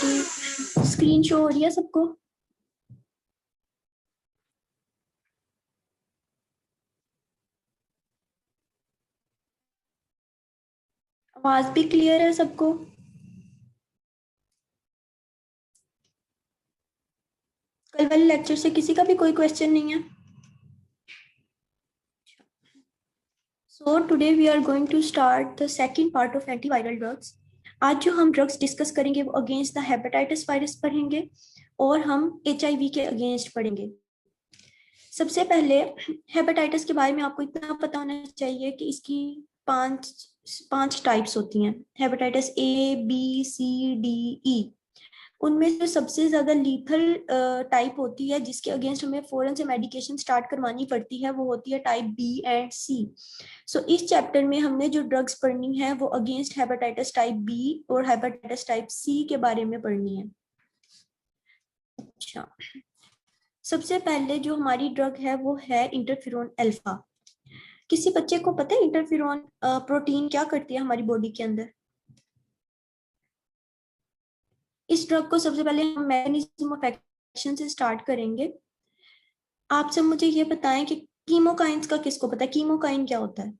मेरी screen show हो रही है सबको? आवाज भी क्लियर है सबको? कल वाले लेक्चर से किसी का भी कोई क्वेश्चन नहीं है? So today we are going to start the second part of antiviral drugs. आज जो हम ड्रग्स डिस्कस करेंगे वो अगेंस्ट द हेपेटाइटिस वायरस पढ़ेंगे और हम HIV के अगेंस्ट पढ़ेंगे। सबसे पहले हेपेटाइटिस के बारे में आपको इतना पता होना चाहिए कि इसकी पांच टाइप्स होती हैं। Hepatitis A, B, C, D, E। उनमें जो सबसे ज्यादा लीथल टाइप होती है जिसके अगेंस्ट हमें फौरन से मेडिकेशन स्टार्ट करवानी पड़ती है वो होती है टाइप B एंड C। सो इस चैप्टर में हमने जो ड्रग्स पढ़नी है वो अगेंस्ट हेपेटाइटिस टाइप B और हेपेटाइटिस टाइप C के बारे में पढ़नी है। अच्छा, सबसे पहले जो हमारी ड्रग है वो है इंटरफेरोन अल्फा। किसी बच्चे को पता है इंटरफेरोन प्रोटीन क्या करती है हमारी बॉडी के अंदर? इस ड्रग को सबसे पहले हम मैकेनिज्म ऑफ एक्शन से स्टार्ट करेंगे। आप सब मुझे ये बताएं कि कीमोकाइंस का किसको पता है? कीमोकाइन क्या होता है?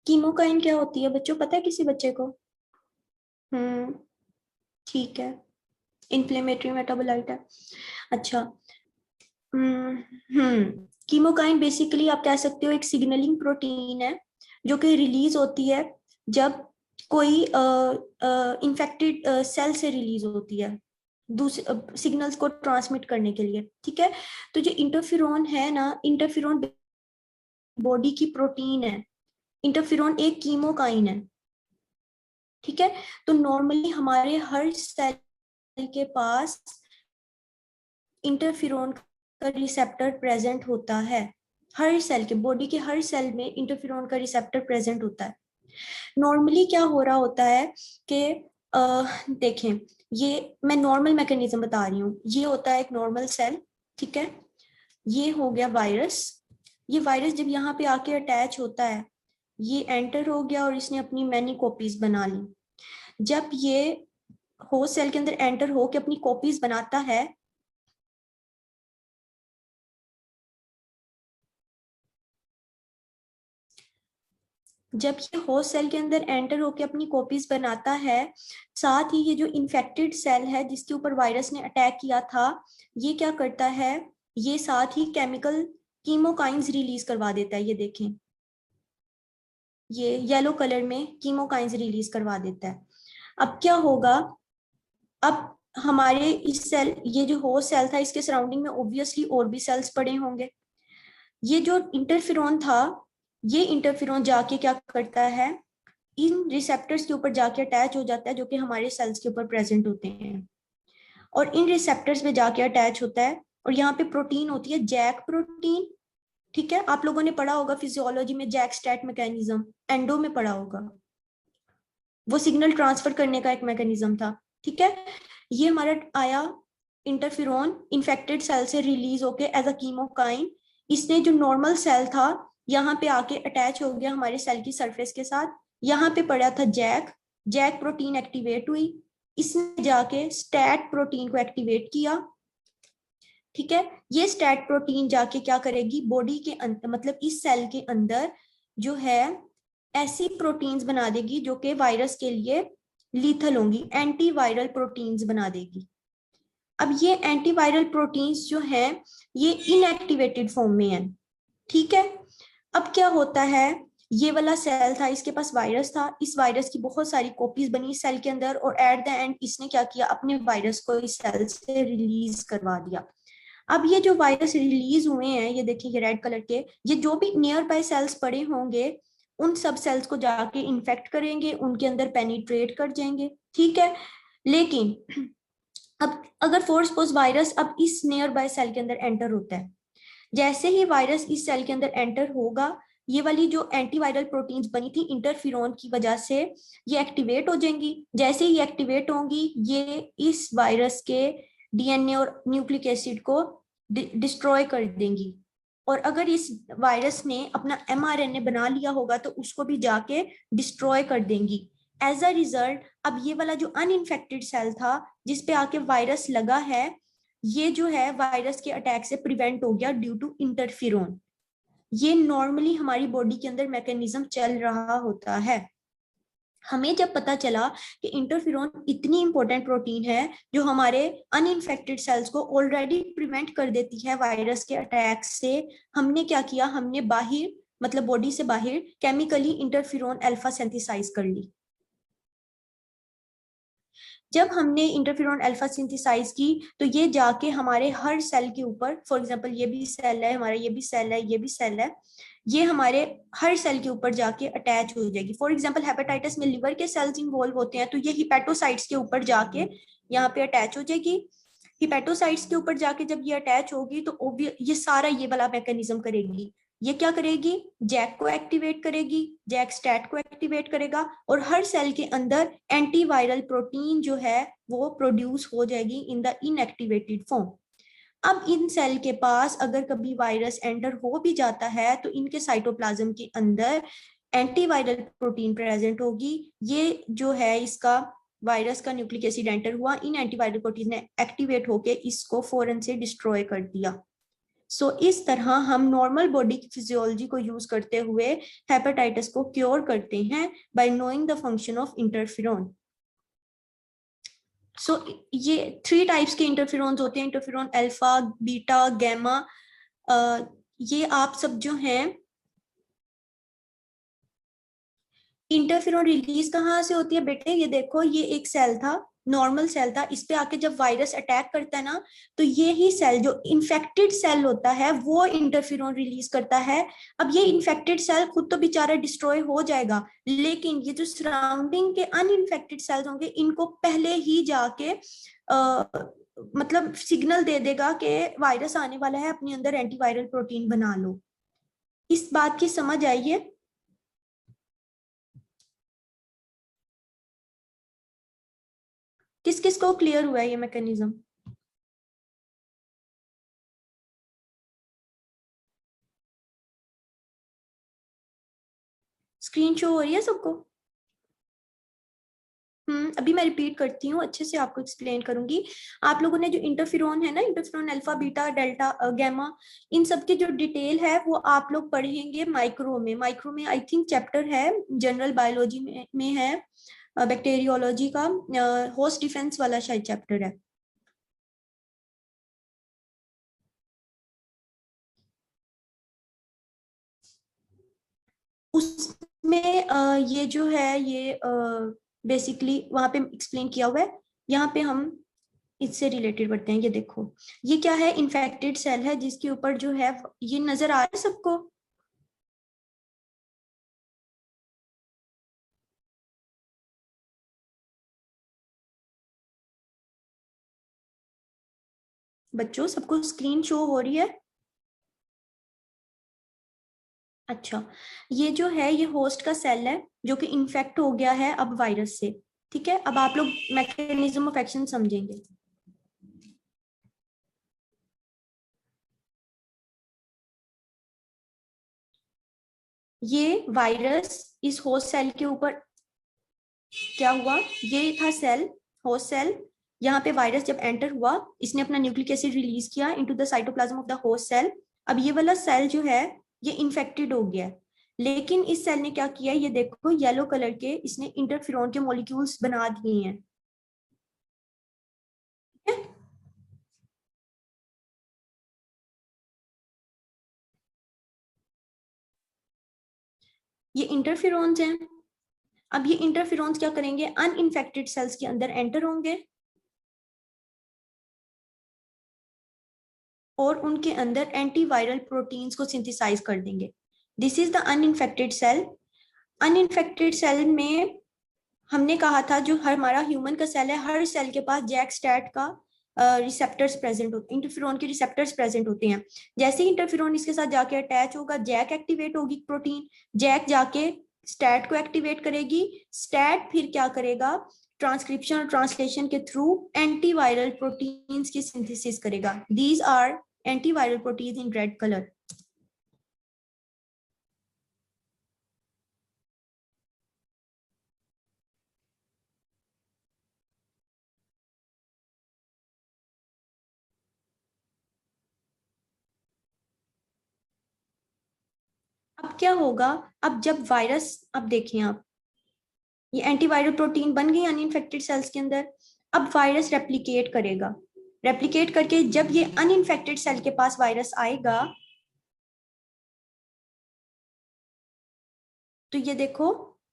कीमोकाइन क्या होती है बच्चों, पता है किसी बच्चे को? ठीक है, इन्फ्लेमेटरी मेटाबोलाइट है। अच्छा, कीमोकाइन बेसिकली आप कह सकते हो एक सिग्नलिंग प्रोटीन है जो कि रिलीज होती है जब कोई इन्फेक्टेड सेल से रिलीज होती है दूसरे सिग्नल्स को ट्रांसमिट करने के लिए। ठीक है, तो जो इंटरफेरोन है ना, इंटरफेरोन बॉडी की प्रोटीन है। इंटरफेरोन एक कीमोकाइन है। ठीक है, तो नॉर्मली हमारे हर सेल के पास इंटरफेरोन का रिसेप्टर प्रेजेंट होता है। हर सेल के, बॉडी के हर सेल में इंटरफेरोन का रिसेप्टर प्रेजेंट होता है। नॉर्मली क्या हो रहा होता है कि देखें, ये मैं नॉर्मल मैकेनिज्म बता रही हूँ। ये होता है एक नॉर्मल सेल। ठीक है, ये हो गया वायरस। ये वायरस जब यहाँ पे आके अटैच होता है, ये एंटर हो गया और इसने अपनी मैनी कॉपीज बना ली। जब ये होस्ट सेल के अंदर एंटर हो के अपनी कॉपीज बनाता है, जब ये होस्ट सेल के अंदर एंटर होके अपनी कॉपीज बनाता है, साथ ही ये जो इन्फेक्टेड सेल है जिसके ऊपर वायरस ने अटैक किया था, ये क्या करता है, ये साथ ही केमिकल कीमोकाइंस रिलीज करवा देता है। ये देखें, ये येलो कलर में कीमोकाइंस रिलीज करवा देता है। अब क्या होगा, अब हमारे इस सेल, ये जो होस्ट सेल था इसके सराउंडिंग में ऑब्वियसली और भी सेल्स पड़े होंगे। ये जो इंटरफेरोन था, ये इंटरफेरोन जाके क्या करता है, इन रिसेप्टर्स के ऊपर जाके अटैच हो जाता है जो कि हमारे सेल्स के ऊपर प्रेजेंट होते हैं, और इन रिसेप्टर्स पे जाके अटैच होता है। और यहाँ पे प्रोटीन होती है जैक प्रोटीन। ठीक है, आप लोगों ने पढ़ा होगा फिजियोलॉजी में जैक स्टैट मैकेनिज्म, एंडो में पढ़ा होगा। वो सिग्नल ट्रांसफर करने का एक मैकेनिज्म था। ठीक है, ये हमारा आया इंटरफेरोन इन्फेक्टेड सेल से रिलीज होके एज अ कीमोकाइन। इसने जो नॉर्मल सेल था यहाँ पे आके अटैच हो गया हमारे सेल की सरफेस के साथ। यहाँ पे पड़ा था जैक, जैक प्रोटीन एक्टिवेट हुई, इसने जाके स्टैट प्रोटीन को एक्टिवेट किया। ठीक है, ये स्टैट प्रोटीन जाके क्या करेगी, बॉडी के अंदर, मतलब इस सेल के अंदर जो है ऐसी प्रोटीन्स बना देगी जो कि वायरस के लिए लीथल होंगी, एंटीवायरल प्रोटीन्स बना देगी। अब ये एंटीवायरल प्रोटीन्स जो हैं ये इनएक्टिवेटेड फॉर्म में है। ठीक है, अब क्या होता है, ये वाला सेल था, इसके पास वायरस था, इस वायरस की बहुत सारी कॉपीज बनी सेल के अंदर, और एट द एंड इसने क्या किया, अपने वायरस को इस सेल से रिलीज करवा दिया। अब ये जो वायरस रिलीज हुए हैं, ये देखिए ये रेड कलर के, ये जो भी नियर बाय सेल्स पड़े होंगे उन सब सेल्स को जाके इन्फेक्ट करेंगे, उनके अंदर पेनिट्रेट कर जाएंगे। ठीक है, लेकिन अब अगर फॉर सपोज वायरस अब इस नियर बाय सेल के अंदर एंटर होता है, जैसे ही वायरस इस सेल के अंदर एंटर होगा, ये वाली जो एंटीवायरल प्रोटीन्स बनी थी इंटरफेरोन की वजह से, ये एक्टिवेट हो जाएंगी। जैसे ही एक्टिवेट होंगी, ये इस वायरस के डीएनए और न्यूक्लिक एसिड को डिस्ट्रॉय कर देंगी। और अगर इस वायरस ने अपना mRNA बना लिया होगा तो उसको भी जाके डिस्ट्रॉय कर देंगी। एज अ रिजल्ट अब ये वाला जो अनइन्फेक्टेड सेल था जिस पे आके वायरस लगा है, ये जो है वायरस के अटैक से प्रिवेंट हो गया ड्यू टू इंटरफिरोन। ये नॉर्मली हमारी बॉडी के अंदर मैकेनिज्म चल रहा होता है। हमें जब पता चला कि इंटरफिरोन इतनी इंपॉर्टेंट प्रोटीन है जो हमारे अनइन्फेक्टेड सेल्स को ऑलरेडी प्रिवेंट कर देती है वायरस के अटैक से, हमने क्या किया, हमने बाहर मतलब बॉडी से बाहर केमिकली इंटरफिरोन अल्फा सिंथेसाइज कर ली। जब हमने इंटरफेरॉन अल्फा सिंथेसाइज की तो ये जाके हमारे हर सेल के ऊपर, फॉर एग्जांपल ये भी सेल है हमारा, ये भी सेल है, ये भी सेल है, ये हमारे हर सेल के ऊपर जाके अटैच हो जाएगी। फॉर एग्जांपल हेपेटाइटिस में लिवर के सेल्स इन्वॉल्व होते हैं तो ये हिपेटोसाइट्स के ऊपर जाके यहाँ पे अटैच हो जाएगी। हिपेटोसाइट्स के ऊपर जाके जब ये अटैच होगी तो ये सारा ये वाला मैकेनिज्म करेगी। ये क्या करेगी, जैक को एक्टिवेट करेगी, जैक स्टैट को एक्टिवेट करेगा और हर सेल के अंदर एंटीवायरल प्रोटीन जो है वो प्रोड्यूस हो जाएगी इन द इनएक्टिवेटेड फॉर्म। अब इन सेल के पास अगर कभी वायरस एंटर हो भी जाता है तो इनके साइटोप्लाज्म के अंदर एंटीवायरल प्रोटीन प्रेजेंट होगी। ये जो है इसका वायरस का न्यूक्लिक एसिड एंटर हुआ, इन एंटीवायरल प्रोटीन ने एक्टिवेट होके इसको फौरन से डिस्ट्रॉय कर दिया। सो इस तरह हम नॉर्मल बॉडी की फिजियोलॉजी को यूज करते हुए हेपेटाइटिस को क्योर करते हैं by knowing the function of interferon. So ये 3 टाइप्स के इंटरफेरॉन्स होते हैं, इंटरफेरॉन अल्फा, बीटा, गैमा। ये आप सब जो हैं, इंटरफेरॉन रिलीज कहाँ से होती है बेटे, ये देखो ये एक सेल था, नॉर्मल सेल था, इस पे आके जब वायरस अटैक करता है ना तो ये ही सेल जो इन्फेक्टेड सेल होता है वो इंटरफेरॉन रिलीज करता है। अब ये इन्फेक्टेड सेल खुद तो बेचारा डिस्ट्रॉय हो जाएगा, लेकिन ये जो सराउंडिंग के अनइन्फेक्टेड सेल्स होंगे इनको पहले ही जाके मतलब सिग्नल दे देगा कि वायरस आने वाला है, अपने अंदर एंटीवायरल प्रोटीन बना लो। इस बात की समझ आई है? किस किस को क्लियर हुआ है ये मैकेनिज्म? स्क्रीन शो हो रही है सबको? अभी मैं रिपीट करती हूँ, अच्छे से आपको एक्सप्लेन करूंगी। आप लोगों ने जो इंटरफेरॉन है ना, interferon alpha, beta, delta, gamma, इन सब की जो डिटेल है वो आप लोग पढ़ेंगे माइक्रो में। माइक्रो में आई थिंक चैप्टर है जनरल बायोलॉजी में है, बैक्टीरियोलॉजी का होस्ट डिफेंस वाला शायद चैप्टर है। उसमें ये जो है ये बेसिकली वहां पे एक्सप्लेन किया हुआ है। यहाँ पे हम इससे रिलेटेड बढ़ते हैं। ये देखो ये क्या है, इन्फेक्टेड सेल है जिसके ऊपर जो है ये नजर आ रहा है सबको? बच्चों सबको स्क्रीन शो हो रही है? अच्छा, ये जो है ये होस्ट का सेल है जो कि इन्फेक्ट हो गया है अब वायरस से। ठीक है, अब आप लोग मैकेनिज्म ऑफ एक्शन समझेंगे। ये वायरस इस होस्ट सेल के ऊपर क्या हुआ, ये था सेल, होस्ट सेल। यहाँ पे वायरस जब एंटर हुआ इसने अपना न्यूक्लिक एसिड रिलीज किया into the cytoplasm of the host cell. अब ये वाला सेल जो है ये इन्फेक्टेड हो गया, लेकिन इस सेल ने क्या किया, ये देखो येलो कलर के इसने इंटरफेरॉन के मॉलिक्यूल्स बना दिए हैं। ये इंटरफेरॉन्स हैं। अब ये इंटरफेरॉन्स क्या करेंगे, अनइन्फेक्टेड सेल्स के अंदर एंटर होंगे और उनके अंदर एंटीवायरल प्रोटीन्स को सिंथेसाइज कर देंगे। This is the uninfected cell. Uninfected cell में हमने कहा था जो हमारा ह्यूमन का सेल है, हर सेल के पास जैक स्टैट का रिसेप्टर्स प्रेजेंट होते हैं, इंटरफेरॉन के रिसेप्टर्स प्रेजेंट होते हैं। जैसे ही इंटरफेरॉन इसके साथ जाके अटैच होगा जैक एक्टिवेट होगी प्रोटीन, जैक जाके स्टैट को एक्टिवेट करेगी, स्टैट फिर क्या करेगा, ट्रांसक्रिप्शन और ट्रांसलेशन के थ्रू एंटीवायरल प्रोटीन्स की सिंथेसिस करेगा। These are antiviral proteins in red colour. अब क्या होगा, अब जब वायरस, अब देखें आप, ये एंटीवायरल प्रोटीन बन गई अनइंफेक्टेड सेल्स के अंदर। अब वायरस रेप्लिकेट करेगा, रेप्लिकेट करके जब ये अनइंफेक्टेड सेल के पास वायरस आएगा, तो ये देखो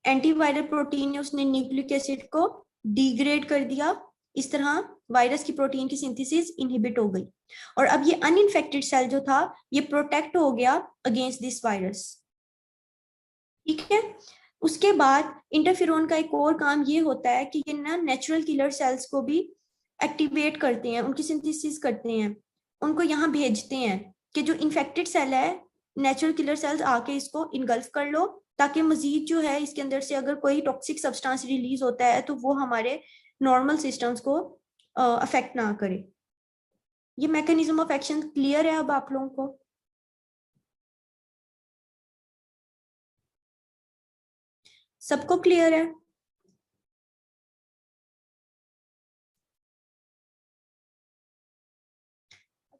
एंटीवायरल प्रोटीन ने उसने न्यूक्लिक एसिड को डिग्रेड कर दिया। इस तरह वायरस की प्रोटीन की सिंथेसिस इनहिबिट हो गई, और अब ये अनइंफेक्टेड सेल जो था ये प्रोटेक्ट हो गया अगेंस्ट दिस वायरस। ठीक है, उसके बाद इंटरफेरोन का एक और काम ये होता है कि ये ना नेचुरल किलर सेल्स को भी एक्टिवेट करते हैं, उनकी सिंथेसिस करते हैं, उनको यहाँ भेजते हैं कि जो इन्फेक्टेड सेल है, नेचुरल किलर सेल्स आके इसको इनगल्फ कर लो, ताकि मजीद जो है इसके अंदर से अगर कोई टॉक्सिक सब्सटेंस रिलीज होता है तो वो हमारे नॉर्मल सिस्टम्स को अफेक्ट ना करे। ये मैकेनिज्म ऑफ एक्शन क्लियर है अब आप लोगों को? सबको क्लियर है?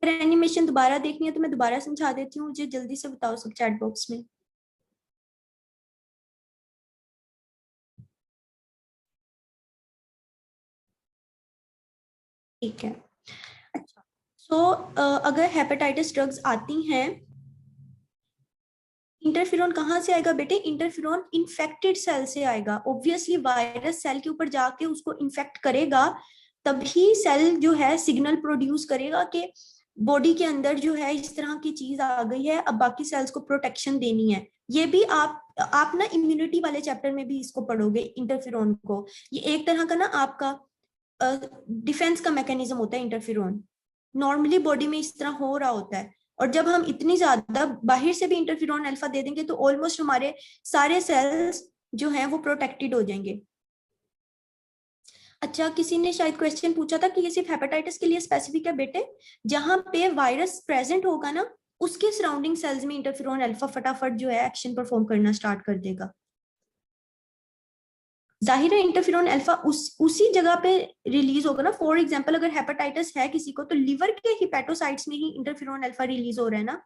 अगर एनिमेशन दोबारा देखनी है तो मैं दोबारा समझा देती हूँ, मुझे जल्दी से बताओ सब चैट बॉक्स में। ठीक है, अच्छा। सो अगर हेपेटाइटिस ड्रग्स आती हैं, इंटरफेरॉन कहाँ से आएगा बेटे? इंटरफेरॉन इन्फेक्टेड सेल से आएगा। ऑब्वियसली वायरस सेल के ऊपर जाके उसको इन्फेक्ट करेगा, तभी सेल जो है सिग्नल प्रोड्यूस करेगा कि बॉडी के अंदर जो है इस तरह की चीज आ गई है, अब बाकी सेल्स को प्रोटेक्शन देनी है। ये भी आप ना इम्यूनिटी वाले चैप्टर में भी इसको पढ़ोगे, इंटरफेरॉन को। ये एक तरह का ना आपका डिफेंस का मैकेनिज्म होता है इंटरफेरॉन। नॉर्मली बॉडी में इस तरह हो रहा होता है, और जब हम इतनी ज्यादा बाहर से भी इंटरफेरॉन अल्फा दे देंगे तो ऑलमोस्ट हमारे सारे सेल्स जो हैं वो प्रोटेक्टेड हो जाएंगे। अच्छा, किसी ने शायद क्वेश्चन पूछा था कि ये सिर्फ हेपेटाइटिस के लिए स्पेसिफिक है बेटे? जहां पे वायरस प्रेजेंट होगा ना, उसके सराउंडिंग सेल्स में इंटरफेरॉन अल्फा फटाफट जो है एक्शन परफॉर्म करना स्टार्ट कर देगा। जाहिर है इंटरफेरॉन अल्फा उसी जगह पे रिलीज होगा ना। फॉर एग्जांपल अगर हेपेटाइटिस है किसी को, तो लिवर के हिपेटोसाइट्स में ही इंटरफेरॉन अल्फा रिलीज हो रहा है ना।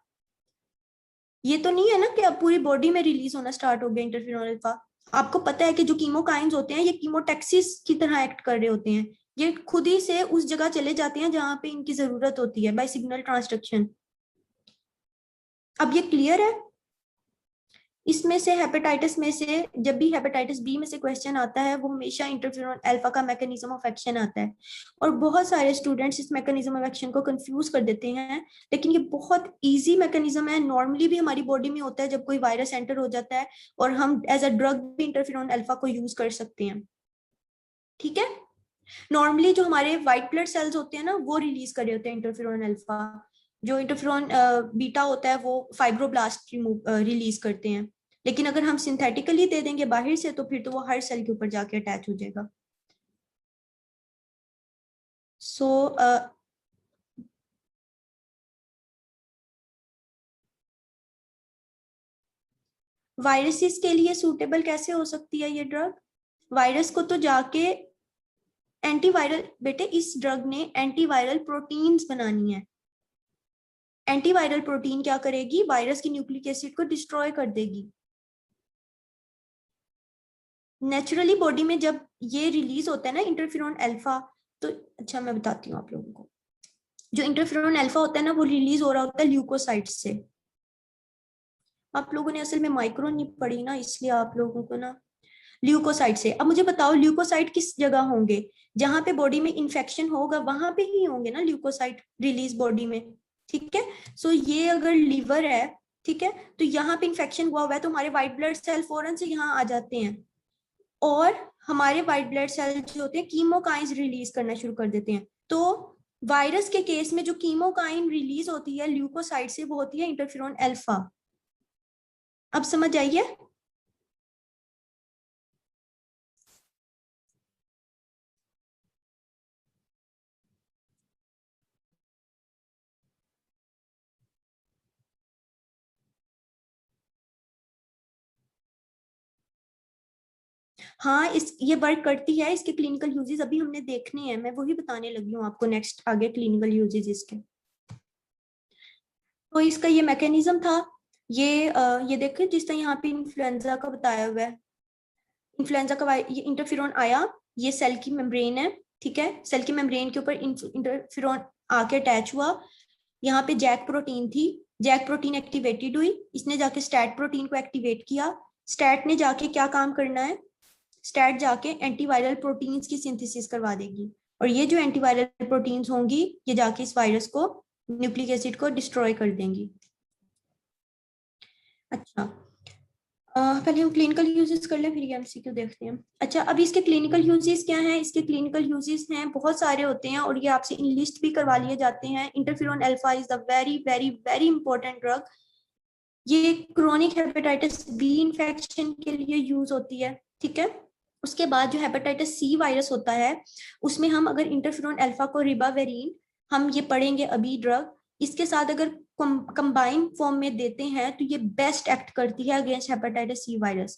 ये तो नहीं है ना कि अब पूरी बॉडी में रिलीज होना स्टार्ट हो गया इंटरफेरॉन अल्फा। आपको पता है कि जो कीमोकाइंस होते हैं ये कीमोटैक्सिस की तरह एक्ट कर रहे होते हैं, ये खुद ही से उस जगह चले जाते हैं जहां पे इनकी जरूरत होती है बाय सिग्नल ट्रांसडक्शन। अब ये क्लियर है? इसमें से हेपेटाइटिस में से जब भी हेपेटाइटिस बी में से क्वेश्चन आता है वो हमेशा इंटरफेरॉन अल्फा का मैकेनिज्म ऑफ एक्शन आता है, और बहुत सारे स्टूडेंट्स इस मैकेनिज्म ऑफ एक्शन को कंफ्यूज कर देते हैं। लेकिन ये बहुत इजी मैकेनिज्म है, नॉर्मली भी हमारी बॉडी में होता है जब कोई वायरस एंटर हो जाता है, और हम एज अ ड्रग भी इंटरफेरॉन अल्फा को यूज कर सकते हैं। ठीक है, नॉर्मली जो हमारे व्हाइट ब्लड सेल्स होते हैं ना वो रिलीज कर रहे होते हैं इंटरफेरॉन अल्फा। जो इंटरफेरॉन बीटा होता है वो फाइब्रोब्लास्ट रिलीज करते हैं। लेकिन अगर हम सिंथेटिकली दे देंगे बाहर से तो फिर तो वो हर सेल के ऊपर जाके अटैच हो जाएगा। सो वायरसेस के लिए सूटेबल कैसे हो सकती है ये ड्रग? वायरस को तो जाके एंटीवायरल, बेटे इस ड्रग ने एंटीवायरल प्रोटीन्स बनानी है। एंटीवायरल प्रोटीन क्या करेगी? वायरस की न्यूक्लिक एसिड को डिस्ट्रॉय कर देगी। नेचुरली बॉडी में जब ये रिलीज होता है ना इंटरफेरॉन अल्फा, तो अच्छा मैं बताती हूँ आप लोगों को। जो इंटरफेरॉन अल्फा होता है ना वो रिलीज हो रहा होता है ल्यूकोसाइट्स से। आप लोगों ने असल में माइक्रो नहीं पढ़ी ना, इसलिए आप लोगों को ना ल्यूकोसाइट से। अब मुझे बताओ ल्यूकोसाइट किस जगह होंगे? जहां पे बॉडी में इंफेक्शन होगा वहां पे ही होंगे ना ल्यूकोसाइट रिलीज बॉडी में। ठीक है, सो ये अगर लीवर है, ठीक है, तो यहाँ पे इंफेक्शन हुआ हुआ है तो हमारे व्हाइट ब्लड सेल फौरन से यहाँ आ जाते हैं, और हमारे व्हाइट ब्लड सेल जो होते हैं कीमोकाइंस रिलीज करना शुरू कर देते हैं। तो वायरस के केस में जो कीमोकाइन रिलीज होती है ल्यूकोसाइट से वो होती है इंटरफेरॉन अल्फा। अब समझ आइए? हाँ, इस ये वर्क करती है, इसके क्लिनिकल यूजेस अभी हमने देखने हैं, मैं वही बताने लगी हूँ आपको नेक्स्ट आगे क्लिनिकल यूजेस इसके। तो इसका ये मैकेनिज्म था, ये देखिए जिस तरह यहाँ पे इन्फ्लुएंजा का बताया हुआ है, इन्फ्लुएंजा का ये इंटरफेरॉन आया, ये सेल की मेम्ब्रेन है, ठीक है, सेल की मेम्ब्रेन के ऊपर इंटरफेरॉन आके अटैच हुआ, यहाँ पे जैक प्रोटीन थी, जैक प्रोटीन एक्टिवेटेड हुई, इसने जाके स्टैट प्रोटीन को एक्टिवेट किया, स्टैट ने जाके क्या काम करना है, स्टैट जाके एंटीवायरल प्रोटीन्स की सिंथेसिस करवा देगी, और ये जो एंटीवायरल प्रोटीन्स होंगी ये जाके इस वायरस को, न्यूक्लिक एसिड को डिस्ट्रॉय कर देंगी। अच्छा, पहले हम क्लिनिकल यूजेस कर लें, फिर ये एमसीक्यू देखते हैं। अच्छा, अब इसके क्लिनिकल यूजेस क्या हैं, इसके क्लिनिकल यूजेस हैं बहुत सारे होते हैं, और ये आपसे इन लिस्ट भी करवा लिए जाते हैं। Interferon alpha is the very very very important drug, ये क्रोनिक हेपेटाइटिस बी इन्फेक्शन के लिए यूज होती है, ठीक है। उसके बाद जो हेपेटाइटिस सी वायरस होता है, उसमें हम अगर इंटरफेरॉन अल्फा को रिबावेरिन, हम ये पढ़ेंगे अभी ड्रग, इसके साथ अगर कंबाइन फॉर्म में देते हैं तो ये बेस्ट एक्ट करती है against hepatitis C virus.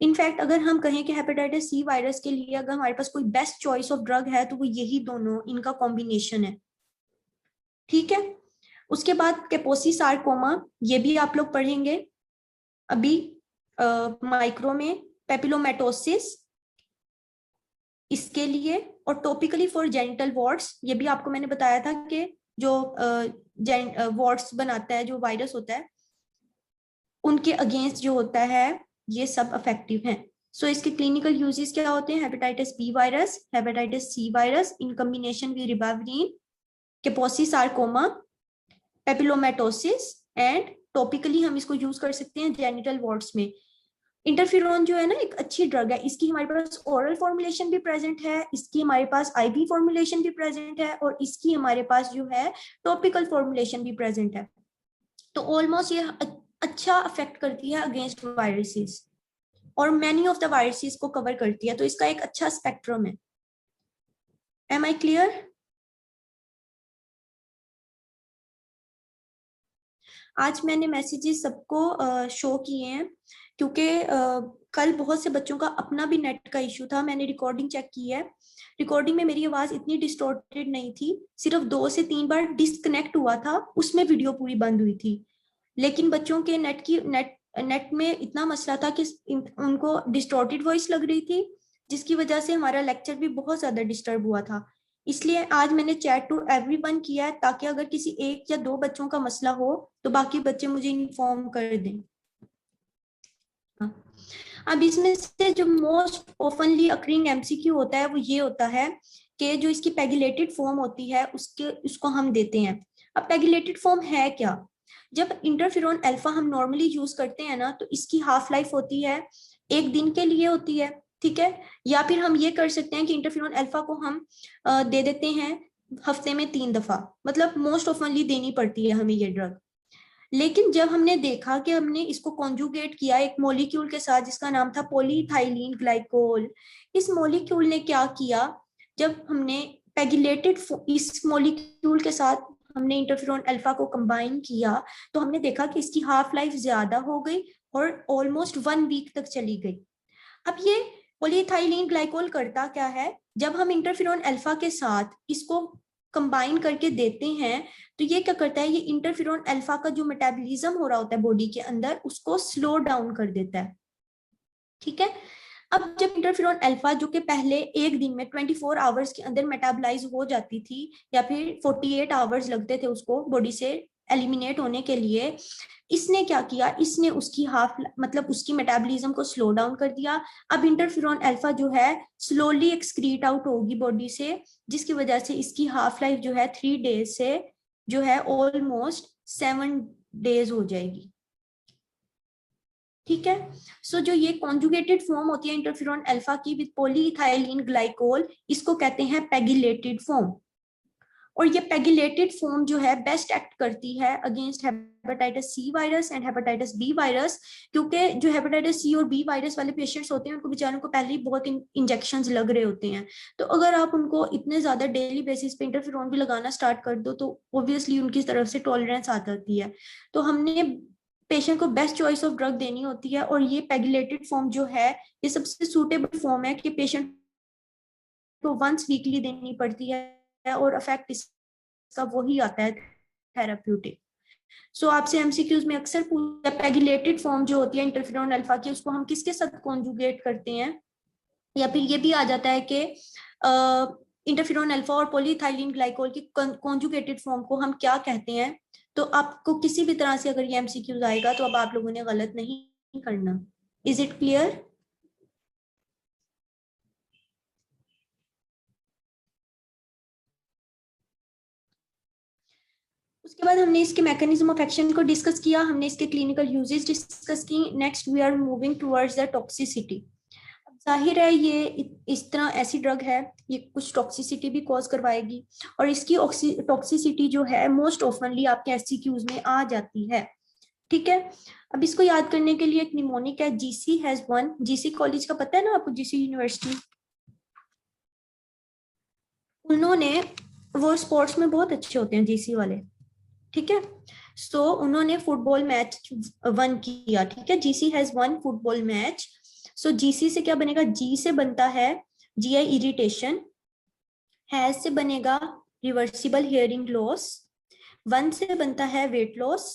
In fact अगर हम कहें कि हेपेटाइटिस सी वायरस के लिए अगर हमारे पास कोई बेस्ट चॉइस ऑफ ड्रग है तो वो यही दोनों इनका कॉम्बिनेशन है, ठीक है। उसके बाद कैपोसी सार्कोमा, ये भी आप लोग पढ़ेंगे अभी माइक्रो में, पेपिलोमेटोसिस इसके लिए, और टॉपिकली फॉर जेनिटल वॉर्ड्स, ये भी आपको मैंने बताया था कि जो वॉर्ड्स बनाता है जो वायरस होता है उनके अगेंस्ट जो होता है ये सब इफेक्टिव हैं। सो इसके क्लिनिकल यूजेस क्या होते हैं, hepatitis B virus, hepatitis C virus in combination with ribavirin, Kaposi sarcoma, papillomatosis, and topically हम इसको यूज कर सकते हैं जेनिटल वॉर्ड्स में। इंटरफेरॉन जो है ना एक अच्छी ड्रग है, इसकी हमारे पास ओरल फॉर्मुलेशन भी प्रेजेंट है, इसकी हमारे पास आईवी फॉर्मुलेशन भी प्रेजेंट है, और इसकी हमारे पास जो है टॉपिकल फॉर्मुलेशन भी प्रेजेंट है। तो ऑलमोस्ट ये अच्छा अफेक्ट करती है अगेंस्ट वायरसेस, और मैनी ऑफ द वायरसेस को कवर करती है, तो इसका एक अच्छा स्पेक्ट्रम है। Am I clear? आज मैंने मैसेजेस सबको शो किए हैं, क्योंकि कल बहुत से बच्चों का अपना भी नेट का इशू था, मैंने रिकॉर्डिंग चेक की है, रिकॉर्डिंग में मेरी आवाज इतनी डिस्टॉर्टेड नहीं थी, सिर्फ 2 से 3 बार डिस्कनेक्ट हुआ था, उसमें वीडियो पूरी बंद हुई थी। लेकिन बच्चों के नेट में इतना मसला था कि उनको डिस्टॉर्टेड वॉइस लग रही थी, जिसकी वजह से हमारा लेक्चर भी बहुत ज्यादा डिस्टर्ब हुआ था। इसलिए आज मैंने चैट टू एवरीवन किया है, ताकि अगर किसी 1 या 2 बच्चों का मसला हो तो बाकी बच्चे मुझे इन्फॉर्म कर दें। अब इसमें से जो मोस्ट ओपनली अकरिंग एमसीक्यू होता है वो ये होता है कि जो इसकी पेगुलेटेड फॉर्म होती है उसको हम देते हैं। अब पेगुलेटेड फॉर्म है क्या? जब इंटरफेरॉन अल्फा हम नॉर्मली यूज करते हैं ना, तो इसकी हाफ लाइफ होती है 1 दिन के लिए होती है, ठीक है। या फिर हम ये कर सकते हैं कि इंटरफेरॉन अल्फा को हम दे देते हैं हफ्ते में 3 दफा, मतलब मोस्ट ऑफनली देनी पड़ती है हमें ये ड्रग। लेकिन जब हमने देखा कि हमने इसको कॉन्जुगेट किया एक मॉलिक्यूल के साथ जिसका नाम था पॉलीइथाइलिन ग्लाइकोल, इस मॉलिक्यूल ने क्या किया, जब हमने पेगिलेटेड इस मॉलिक्यूल के साथ हमने इंटरफेरॉन अल्फा को कंबाइन किया, तो हमने देखा कि इसकी हाफ लाइफ ज्यादा हो गई और ऑलमोस्ट 1 वीक तक चली गई। अब ये पॉलीइथाइलिन ग्लाइकोल करता क्या है, जब हम इंटरफेरॉन अल्फा के साथ इसको कंबाइन करके देते हैं तो ये क्या करता है, ये इंटरफेरॉन अल्फा का जो मेटाबॉलिज्म हो रहा होता है बॉडी के अंदर उसको स्लो डाउन कर देता है, ठीक है। अब जब इंटरफेरॉन अल्फा जो कि पहले एक दिन में 24 आवर्स के अंदर मेटाबलाइज हो जाती थी, या फिर 48 आवर्स लगते थे उसको बॉडी से एलिमिनेट होने के लिए, इसने क्या किया, इसने उसकी मतलब उसकी मेटाबॉलिज्म को स्लो डाउन कर दिया। अब इंटरफेरॉन अल्फा जो है स्लोली एक्सक्रीट आउट होगी बॉडी से, जिसकी वजह से इसकी हाफ लाइफ जो है 3 डेज से जो है ऑलमोस्ट 7 डेज हो जाएगी, ठीक है। सो जो ये कॉन्जुगेटेड फॉर्म होती है इंटरफेरॉन अल्फा की विद पॉलीइथाइलिन ग्लाइकोल, इसको कहते हैं पेगिलेटेड फॉर्म। और ये पेगिलेटेड फॉर्म जो है बेस्ट एक्ट करती है against hepatitis C virus and hepatitis B virus, क्योंकि जो हेपेटाइटिस सी और बी वायरस वाले पेशेंट्स होते हैं उनको बेचारों को पहले ही बहुत इंजेक्शंस लग रहे होते हैं, तो अगर आप उनको इतने ज्यादा डेली बेसिस पे इंटरफेरॉन भी लगाना स्टार्ट कर दो तो ऑब्वियसली उनकी तरफ से टॉलरेंस आ जाती है। तो हमने पेशेंट को बेस्ट चॉइस ऑफ ड्रग देनी होती है, और ये पेगुलेटेड फॉर्म जो है ये सबसे सूटेबल फॉर्म है कि पेशेंट को वंस वीकली देनी पड़ती है, और इफेक्ट इसका वही आता है थेराप्यूटिक। सो आपसे एमसीक्यूज में अक्सर पूछा पेगुलेटेड फॉर्म जो होती है इंटरफेरॉन अल्फा की, उसको हम किसके साथ कॉन्जुगेट करते हैं, या फिर ये भी आ जाता है कि इंटरफेरॉन अल्फा और पॉलीइथाइलिन ग्लाइकोल की कॉन्जुगेटेड फॉर्म को हम क्या कहते हैं। तो आपको किसी भी तरह से अगर ये एमसीक्यूज आएगा तो अब आप लोगों ने गलत नहीं करना। Is it clear? उसके बाद हमने इसके मैकेनिज्म ऑफ एक्शन को डिस्कस किया, हमने इसके क्लिनिकल यूजेस डिस्कस की। Next we are moving towards the toxicity. जाहिर है ये इस तरह ऐसी ड्रग है, ये कुछ टॉक्सिसिटी भी कॉज करवाएगी, और इसकी टॉक्सिसिटी जो है मोस्ट ऑफनली आपके एससीक्यूज में आ जाती है। ठीक है, अब इसको याद करने के लिए एक निमोनिक है, GC has one. GC college का पता है ना आपको, जीसी यूनिवर्सिटी, उन्होंने, वो स्पोर्ट्स में बहुत अच्छे होते हैं जीसी वाले, ठीक है। सो उन्होंने फुटबॉल मैच वन किया, ठीक है, GC has one football match. So GC से क्या बनेगा, जी से बनता है जीआई इरिटेशन, हैज से बनेगा रिवर्सिबल हियरिंग लॉस, वन से बनता है वेट लॉस,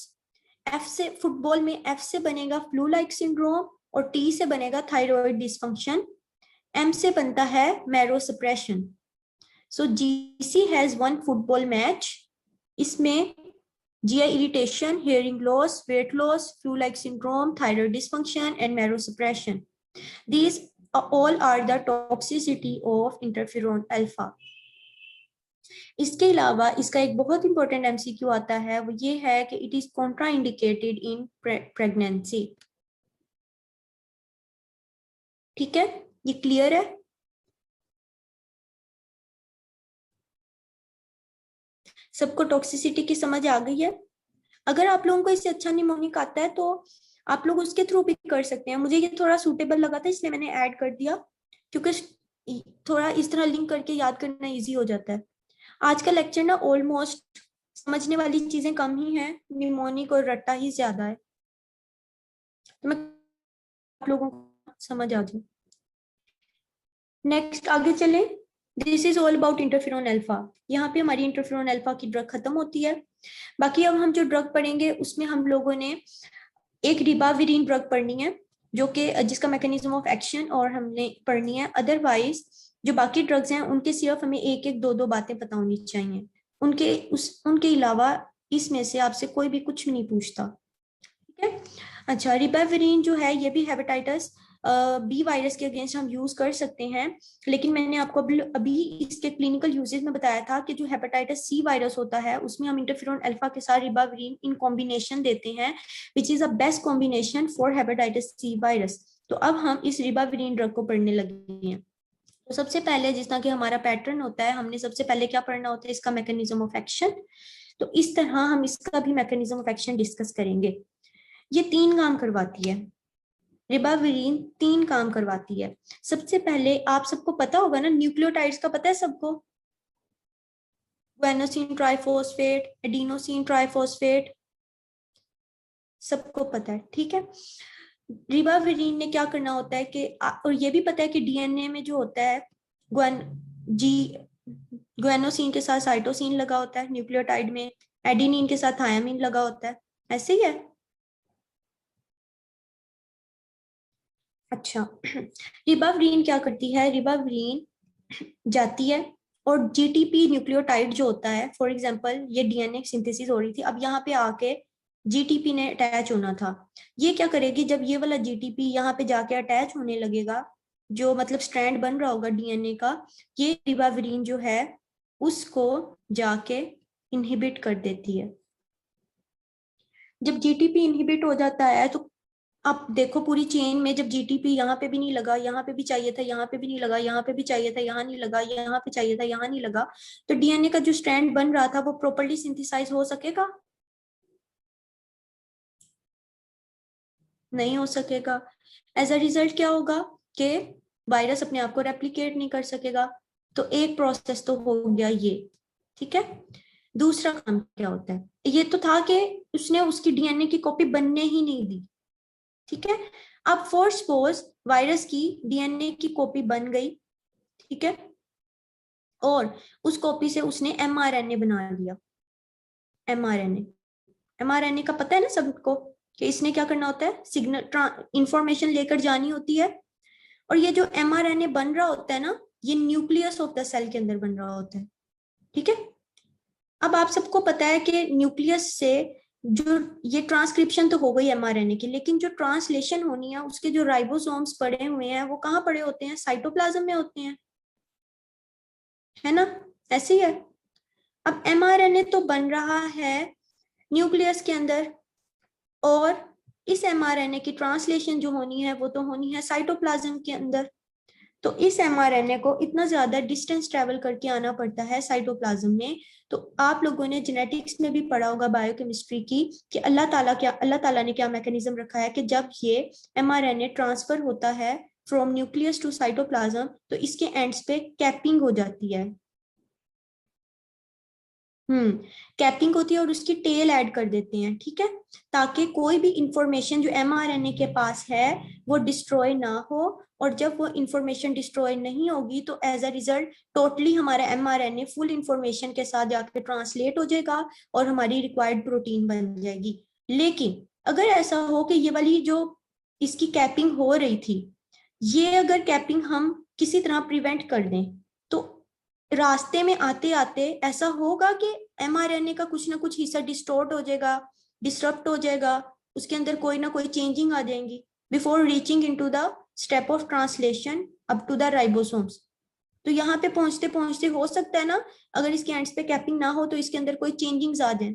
एफ से, फुटबॉल में एफ से बनेगा फ्लू लाइक सिंड्रोम, और टी से बनेगा थायराइड डिसफंक्शन, एम से बनता है marrow suppression. So GC has one football match, इसमें GI irritation, hearing loss, weight loss, flu-like syndrome, thyroid dysfunction, and marrow suppression. These all are the toxicity of interferon alpha. इसके अलावा इसका एक बहुत important MCQ आता है, वो ये है कि it is contraindicated in pregnancy. ठीक है, ये क्लियर है? सबको टॉक्सिसिटी की समझ आ गई है? अगर आप लोगों को इससे अच्छा निमोनिक आता है तो आप लोग उसके थ्रू भी कर सकते हैं। मुझे ये थोड़ा सूटेबल लगा था इसलिए मैंने ऐड कर दिया, क्योंकि थोड़ा इस तरह लिंक करके याद करना इजी हो जाता है। आज का लेक्चर ना ऑलमोस्ट समझने वाली चीजें कम ही हैं, निमोनिक और रट्टा ही ज्यादा है, तो मैं आप लोगों को समझ आ जाए। नेक्स्ट आगे चलें। This is all about interferon alpha. यहाँ पे हमारी इंटरफेरॉन अल्फा की ड्रग खत्म होती है। बाकी अब हम जो ड्रग पढ़ेंगे उसमें हम लोगों ने एक रिबाविरिन ड्रग पढ़नी है, जो कि जिसका मैकेनिज्म ऑफ एक्शन और हमने पढ़नी है। अदरवाइज जो बाकी ड्रग्स हैं उनके सिर्फ हमें एक एक दो दो बातें पता होनी चाहिए, उनके अलावा इसमें से आपसे कोई भी कुछ नहीं पूछता। ठीक है, अच्छा, रिबाविरिन जो है ये भी हेपेटाइटिस बी वायरस के अगेंस्ट हम यूज कर सकते हैं, लेकिन मैंने आपको अभी इसके क्लिनिकल यूजेस में बताया था कि जो हेपेटाइटिस सी वायरस होता है उसमें हम इंटरफेरॉन अल्फा के साथ रिबाविरिन इन कॉम्बिनेशन देते हैं, which is a best combination for hepatitis C virus. तो अब हम इस रिबाविरिन ड्रग को पढ़ने लगे हैं। तो सबसे पहले जिस तरह कि हमारा पैटर्न होता है, हमने सबसे पहले क्या पढ़ना होता है, इसका मैकेनिज्म ऑफ एक्शन। तो इस तरह हम इसका भी मैकेनिज्म ऑफ एक्शन डिस्कस करेंगे। ये 3 काम करवाती है, रिबाविरिन 3 काम करवाती है। सबसे पहले आप सबको पता होगा ना, न्यूक्लियोटाइड्स का पता है सबको, गुआनोसिन ट्राइफॉस्फेट, एडिनोसिन ट्राइफॉस्फेट, सबको पता है, ठीक है। रिबाविरिन ने क्या करना होता है कि, और ये भी पता है कि डीएनए में जो होता है गुआनोसिन के साथ साइटोसिन लगा होता है, न्यूक्लियोटाइड में एडेनिन के साथ थायामीन लगा होता है, ऐसे ही है। अच्छा, रिबाविरिन क्या करती है, रिबाविरिन जाती है और जीटीपी न्यूक्लियोटाइड जो होता है, फॉर एग्जांपल ये डीएनए सिंथेसिस हो रही थी, अब यहाँ पे आके जीटीपी ने अटैच होना था। ये क्या करेगी, जब ये वाला जीटीपी यहाँ पे जाके अटैच होने लगेगा, जो मतलब स्ट्रैंड बन रहा होगा डीएनए का, ये रिबाविरिन जो है उसको जाके इनहिबिट कर देती है। जब जीटीपी इनहिबिट हो जाता है तो आप देखो पूरी चेन में, जब जीटीपी यहाँ पे भी नहीं लगा, यहाँ पे भी चाहिए था, यहाँ पे भी नहीं लगा, यहाँ पे भी चाहिए था, यहाँ नहीं लगा, यहाँ पे चाहिए था, यहाँ नहीं लगा, तो डीएनए का जो स्ट्रैंड बन रहा था वो प्रॉपर्ली सिंथेसाइज हो सकेगा? नहीं हो सकेगा। एज अ रिजल्ट क्या होगा कि वायरस अपने आप को रेप्लिकेट नहीं कर सकेगा। तो एक प्रोसेस तो हो गया ये, ठीक है। दूसरा काम क्या होता है, ये तो था कि उसने उसकी डीएनए की कॉपी बनने ही नहीं दी, ठीक है। अब फॉर सपोज वायरस की डीएनए की कॉपी बन गई, ठीक है, और उस कॉपी से उसने एमआरएनए बना लिया। एमआरएनए, एमआरएनए का पता है ना सबको कि इसने क्या करना होता है, सिग्नल इंफॉर्मेशन लेकर जानी होती है। और ये जो एमआरएनए बन रहा होता है ना, ये न्यूक्लियस ऑफ द सेल के अंदर बन रहा होता है, ठीक है। अब आप सबको पता है कि न्यूक्लियस से जो ये ट्रांसक्रिप्शन तो हो गई एमआरएनए की, लेकिन जो ट्रांसलेशन होनी है उसके जो राइबोसोम्स पड़े हुए हैं वो कहाँ पड़े होते हैं, साइटोप्लाज्म में होते हैं, है ना, ऐसे ही है। अब एमआरएनए तो बन रहा है न्यूक्लियस के अंदर, और इस एमआरएनए की ट्रांसलेशन जो होनी है वो तो होनी है साइटोप्लाज्म के अंदर। तो इस एमआरएनए को इतना ज्यादा डिस्टेंस ट्रेवल करके आना पड़ता है साइटोप्लाज्म में। तो आप लोगों ने जेनेटिक्स में भी पढ़ा होगा बायोकेमिस्ट्री की कि अल्लाह ताला ने क्या मैकेनिज्म रखा है कि जब ये एमआरएनए ट्रांसफर होता है फ्रॉम न्यूक्लियस टू साइटोप्लाज्म तो इसके एंड्स पे कैपिंग हो जाती है। कैपिंग होती है और उसकी टेल ऐड कर देते हैं, ठीक है, ताकि कोई भी इंफॉर्मेशन जो एमआरएनए के पास है वो डिस्ट्रॉय ना हो। और जब वो इंफॉर्मेशन डिस्ट्रॉय नहीं होगी तो एज अ रिजल्ट टोटली हमारा एमआरएनए फुल इंफॉर्मेशन के साथ जाकर ट्रांसलेट हो जाएगा और हमारी रिक्वायर्ड प्रोटीन बन जाएगी। लेकिन अगर ऐसा हो कि ये वाली जो इसकी कैपिंग हो रही थी, ये अगर कैपिंग हम किसी तरह प्रिवेंट कर दें तो रास्ते में आते आते ऐसा होगा कि एमआरएनए का कुछ ना कुछ हिस्सा डिस्टोर्ट हो जाएगा, डिस्टर्ब हो जाएगा, उसके अंदर कोई ना कोई चेंजिंग आ जाएंगी before reaching into the step of translation up to the ribosomes. तो यहाँ पे पहुंचते पहुंचते हो सकता है ना, अगर इसके एंड्स पे कैपिंग ना हो तो इसके अंदर कोई चेंजिंग्स आ जाए।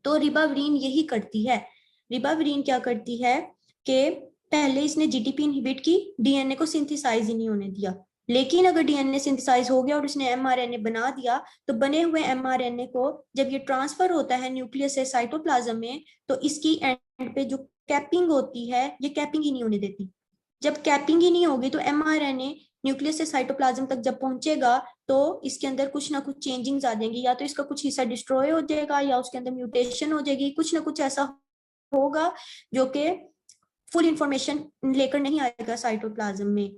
तो रिबाविरिन यही करती है। रिबाविरिन क्या करती है कि पहले इसने जीटीपी इनहिबिट की, डीएनए को सिंथेसाइज ही नहीं होने दिया। लेकिन अगर डीएनए सिंथेसाइज हो गया और उसने एमआरएनए बना दिया तो बने हुए एमआरएनए को जब ये ट्रांसफर होता है न्यूक्लियस से साइटोप्लाज्म में तो इसकी एंड पे जो कैपिंग होती है ये कैपिंग ही नहीं होने देती। जब कैपिंग ही नहीं होगी तो एमआरएनए न्यूक्लियस से साइटोप्लाज्म तक जब पहुंचेगा तो इसके अंदर कुछ ना कुछ चेंजिंग्स आ जाएंगी, या तो इसका कुछ हिस्सा डिस्ट्रॉय हो जाएगा या उसके अंदर म्यूटेशन हो जाएगी, कुछ ना कुछ ऐसा होगा जो कि फुल इंफॉर्मेशन लेकर नहीं आएगा साइटोप्लाज्म में।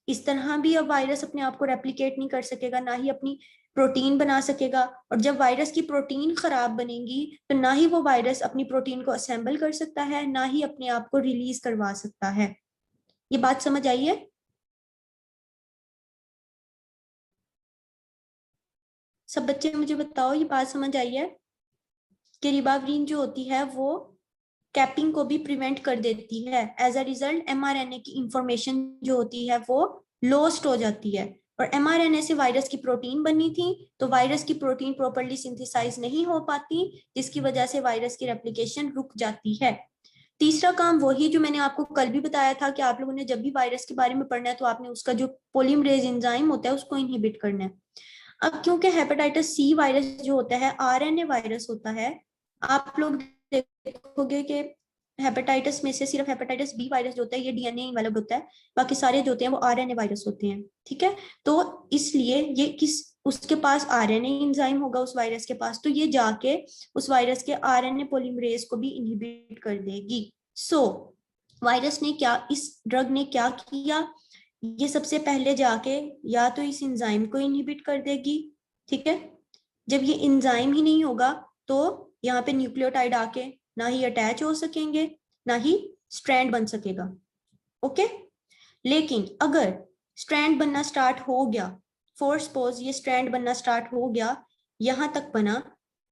इस तरह भी अब वायरस अपने आप को रेप्लिकेट नहीं कर सकेगा, ना ही अपनी प्रोटीन बना सकेगा। और जब वायरस की प्रोटीन खराब बनेगी तो ना ही वो वायरस अपनी प्रोटीन को असेंबल कर सकता है, ना ही अपने आप को रिलीज करवा सकता है। ये बात समझ आई है? सब बच्चे मुझे बताओ, ये बात समझ आई है कि रिबाविरिन जो होती है वो कैपिंग को भी प्रिवेंट कर देती है। एज अ रिजल्ट एमआरएनए की इंफॉर्मेशन जो होती है वो लॉस्ट हो जाती है। और एमआरएनए से वायरस की प्रोटीन बनी थी तो वायरस की प्रोटीन प्रॉपर्ली सिंथेसाइज नहीं हो पाती, जिसकी वजह से वायरस की रेप्लिकेशन रुक जाती है। तीसरा काम वही जो मैंने आपको कल भी बताया था कि आप लोगों ने जब भी वायरस के बारे में पढ़ना है तो आपने उसका जो पोलीमरेज एंजाइम होता है उसको इनहिबिट करना है। अब क्योंकि हेपेटाइटिस सी वायरस जो होता है आरएनए वायरस होता है, आप लोग देखोगे कि हेपेटाइटिस में से सिर्फ हेपेटाइटिस बी वायरस जो होता है ये डीएनए वाला होता है, बाकी सारे जो होते हैं वो आरएनए वायरस होते हैं, ठीक है। तो इसलिए ये किस उसके पास आरएनए एंजाइम होगा उस वायरस के पास, तो ये जाके उस वायरस के आरएनए पॉलीमरेज को भी इनहिबिट कर देगी। सो वायरस ने क्या, इस ड्रग ने क्या किया, ये सबसे पहले जाके या तो इस एंजाइम को इनहिबिट कर देगी, ठीक है। जब ये एंजाइम ही नहीं होगा तो यहाँ पे न्यूक्लियोटाइड आके ना ही अटैच हो सकेंगे ना ही स्ट्रैंड बन सकेगा, ओके। लेकिन अगर स्ट्रैंड बनना स्टार्ट हो गया, फॉर सपोज ये स्ट्रैंड बनना स्टार्ट हो गया, यहां तक बना,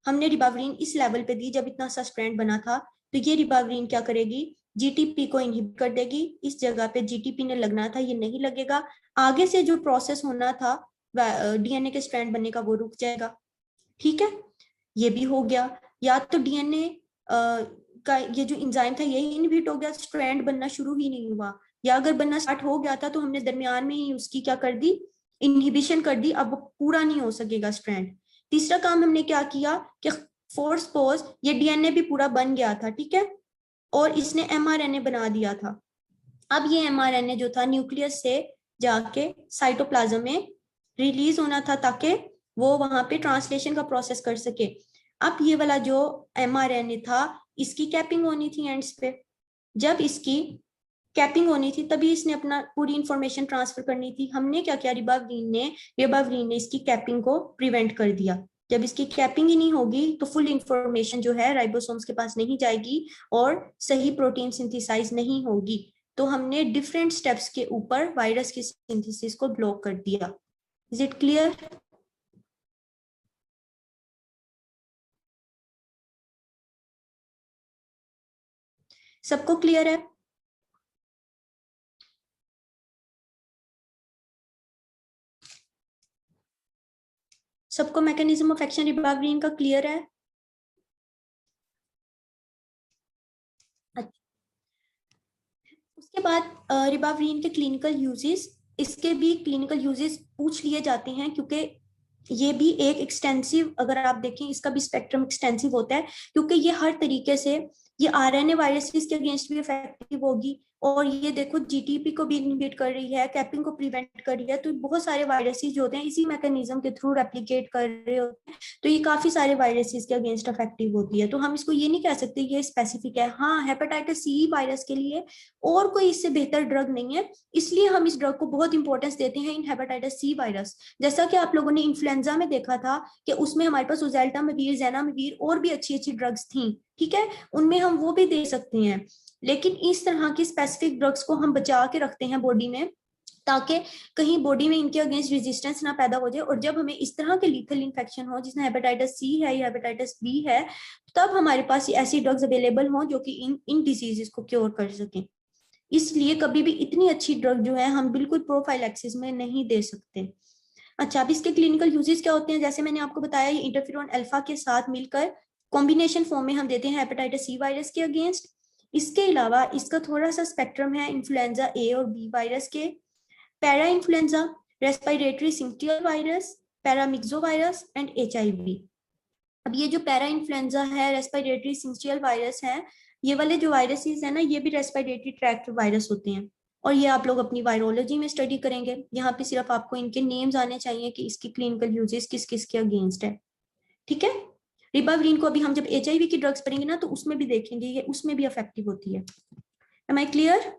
हमने रिबाविरिन इस लेवल पे दी जब इतना सा स्ट्रैंड बना था, तो ये रिबाविरिन क्या करेगी, जीटीपी को इनहिबिट कर देगी। इस जगह पे जीटीपी ने लगना था, ये नहीं लगेगा। आगे से जो प्रोसेस होना था डीएनए के स्ट्रैंड बनने का वो रुक जाएगा, ठीक है। ये भी हो गया, या तो डीएनए का ये जो एंजाइम था यही इनहिबिट हो गया, स्ट्रैंड बनना शुरू ही नहीं हुआ, या अगर बनना स्टार्ट हो गया था तो हमने दरमियान में ही उसकी क्या कर दी, इनहिबिशन कर दी, अब पूरा नहीं हो सकेगा स्ट्रैंड। तीसरा काम हमने क्या किया कि फॉर सपोज ये डीएनए भी पूरा बन गया था, ठीक है, और इसने एमआरएनए बना दिया था। अब ये एमआरएनए जो था न्यूक्लियस से जाके साइटोप्लाज्म में रिलीज होना था ताकि वो वहां पे ट्रांसलेशन का प्रोसेस कर सके। अब ये वाला जो mRNA था, इसकी कैपिंग होनी थी एंड्स पे। जब इसकी कैपिंग होनी थी तभी इसने अपना पूरी इंफॉर्मेशन ट्रांसफर करनी थी। हमने क्या किया, रिबाविरिन ने इसकी कैपिंग को प्रिवेंट कर दिया। जब इसकी कैपिंग ही नहीं होगी तो फुल इंफॉर्मेशन जो है राइबोसोम्स के पास नहीं जाएगी और सही प्रोटीन सिंथेसाइज नहीं होगी। तो हमने डिफरेंट स्टेप्स के ऊपर वायरस की सिंथेसिस को ब्लॉक कर दिया। Is it clear? सबको क्लियर है? सबको मैकेनिज्म ऑफ एक्शन रिबाविरिन का क्लियर है? अच्छा, उसके बाद रिबाविरिन के क्लिनिकल यूजेस, इसके भी क्लिनिकल यूजेस पूछ लिए जाते हैं, क्योंकि ये भी एक एक्सटेंसिव, अगर आप देखें इसका भी स्पेक्ट्रम एक्सटेंसिव होता है, क्योंकि ये हर तरीके से, ये आरएनए वायरसेस के अगेंस्ट भी इफेक्टिव होगी, और ये देखो जीटीपी को भी इनहिबिट कर रही है, कैपिंग को प्रिवेंट कर रही है। तो बहुत सारे वायरसेस जो होते हैं इसी मैकेनिज्म के थ्रू रेप्लिकेट कर रहे होते हैं, तो ये काफी सारे वायरसेस के अगेंस्ट इफेक्टिव होती है। तो हम इसको ये नहीं कह सकते ये स्पेसिफिक है। हाँ, हेपेटाइटिस सी वायरस के लिए और कोई इससे बेहतर ड्रग नहीं है, इसलिए हम इस ड्रग को बहुत इंपॉर्टेंस देते हैं इन हेपेटाइटिस सी वायरस। जैसा कि आप लोगों ने इन्फ्लुएंजा में देखा था कि उसमें हमारे पास ओजेल्टामिवीर, ज़ेनामिवीर और भी अच्छी अच्छी ड्रग्स थी, ठीक है, उनमें हम वो भी दे सकते हैं। लेकिन इस तरह की स्पेसिफिक ड्रग्स को हम बचा के रखते हैं बॉडी में, ताकि कहीं बॉडी में इनके अगेंस्ट रेजिस्टेंस ना पैदा हो जाए, और जब हमें इस तरह के लीथल इन्फेक्शन हो जिसमें हेपेटाइटिस सी है या हेपेटाइटिस बी है, तब हमारे पास ऐसी ड्रग्स अवेलेबल हों जो कि इन डिजीजेस को क्योर कर सकें। इसलिए कभी भी इतनी अच्छी ड्रग जो है हम बिल्कुल प्रोफाइलैक्सिस में नहीं दे सकते। अच्छा, अब इसके क्लिनिकल यूजेस क्या होते हैं? जैसे मैंने आपको बताया, ये इंटरफेरॉन अल्फा के साथ मिलकर कॉम्बिनेशन फॉर्म में हम देते हैं हेपेटाइटिस सी वायरस के अगेंस्ट। इसके अलावा इसका थोड़ा सा स्पेक्ट्रम है इन्फ्लुएंजा ए और बी वायरस के, parainfluenza, respiratory syncytial virus, paramyxovirus and HIV. अब ये जो पैरा इन्फ्लुएंजा है, रेस्पिरेटरी सिंक्टियल वायरस है, ये वाले जो वायरसेस है ना, ये भी रेस्पिरेटरी ट्रैक्ट वायरस होते हैं, और ये आप लोग अपनी वायरोलॉजी में स्टडी करेंगे। यहाँ पे सिर्फ आपको इनके नेम्स आने चाहिए कि इसकी क्लिनिकल यूजेस किस किस के अगेंस्ट है, ठीक है। रिबाविरिन को अभी हम जब एचआईवी की ड्रग्स पढ़ेंगे ना, तो उसमें भी देखेंगे, ये उसमें भी इफेक्टिव होती है। Am I clear?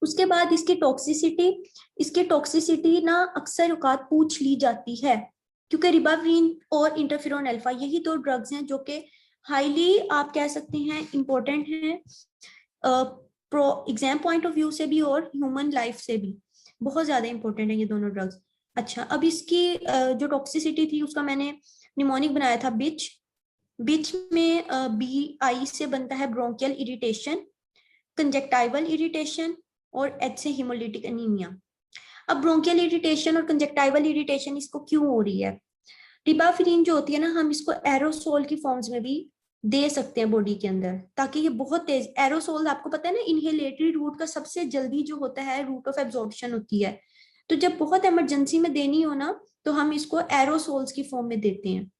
उसके बाद इसकी टॉक्सिसिटी, इसकी टॉक्सिसिटी ना अक्सर औकात पूछ ली जाती है, क्योंकि रिबाविरिन और इंटरफेरॉन अल्फा यही दो ड्रग्स हैं जो कि हाईली, आप कह सकते हैं, इंपॉर्टेंट हैं pro exam point of view से भी और ह्यूमन लाइफ से भी बहुत ज्यादा इंपॉर्टेंट है ये दोनों ड्रग्स। अच्छा, अब इसकी जो टॉक्सिसिटी थी उसका मैंने निमोनिक बनाया था बिच। बिच में बी आई से बनता है ब्रोंकियल इरिटेशन, कंजेक्टाइवल इरिटेशन, और एच से हिमोलिटिक एनीमिया। अब ब्रोंकियल इरिटेशन और कंजेक्टाइवल इरिटेशन इसको क्यों हो रही है? रिबाफिरिन जो होती है ना, हम इसको एरोसोल की फॉर्म्स में भी दे सकते हैं बॉडी के अंदर, ताकि ये बहुत तेज, एरोसोल आपको पता है ना, इनहेलेटरी रूट का सबसे जल्दी जो होता है रूट ऑफ एब्जॉर्प्शन होती है। तो जब बहुत इमरजेंसी में देनी हो ना, तो हम इसको एरोसोल्स की फॉर्म में देते हैं।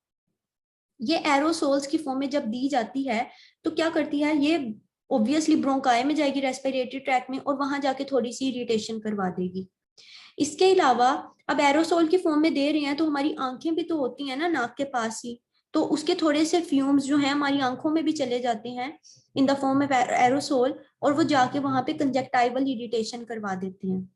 ये एरोसोल्स की फॉर्म में जब दी जाती है तो क्या करती है, ये ऑब्वियसली ब्रोंकाई में जाएगी, रेस्पिरेटरी ट्रैक में, और वहां जाके थोड़ी सी इरिटेशन करवा देगी। इसके अलावा अब एरोसोल की फॉर्म में दे रहे हैं तो हमारी आंखें भी तो होती हैं ना नाक के पास ही, तो उसके थोड़े से फ्यूम्स जो हैं हमारी आंखों में भी चले जाते हैं in the form of aerosol, और वो जाके वहां पे कंजक्टाइवल इरिटेशन करवा देते हैं,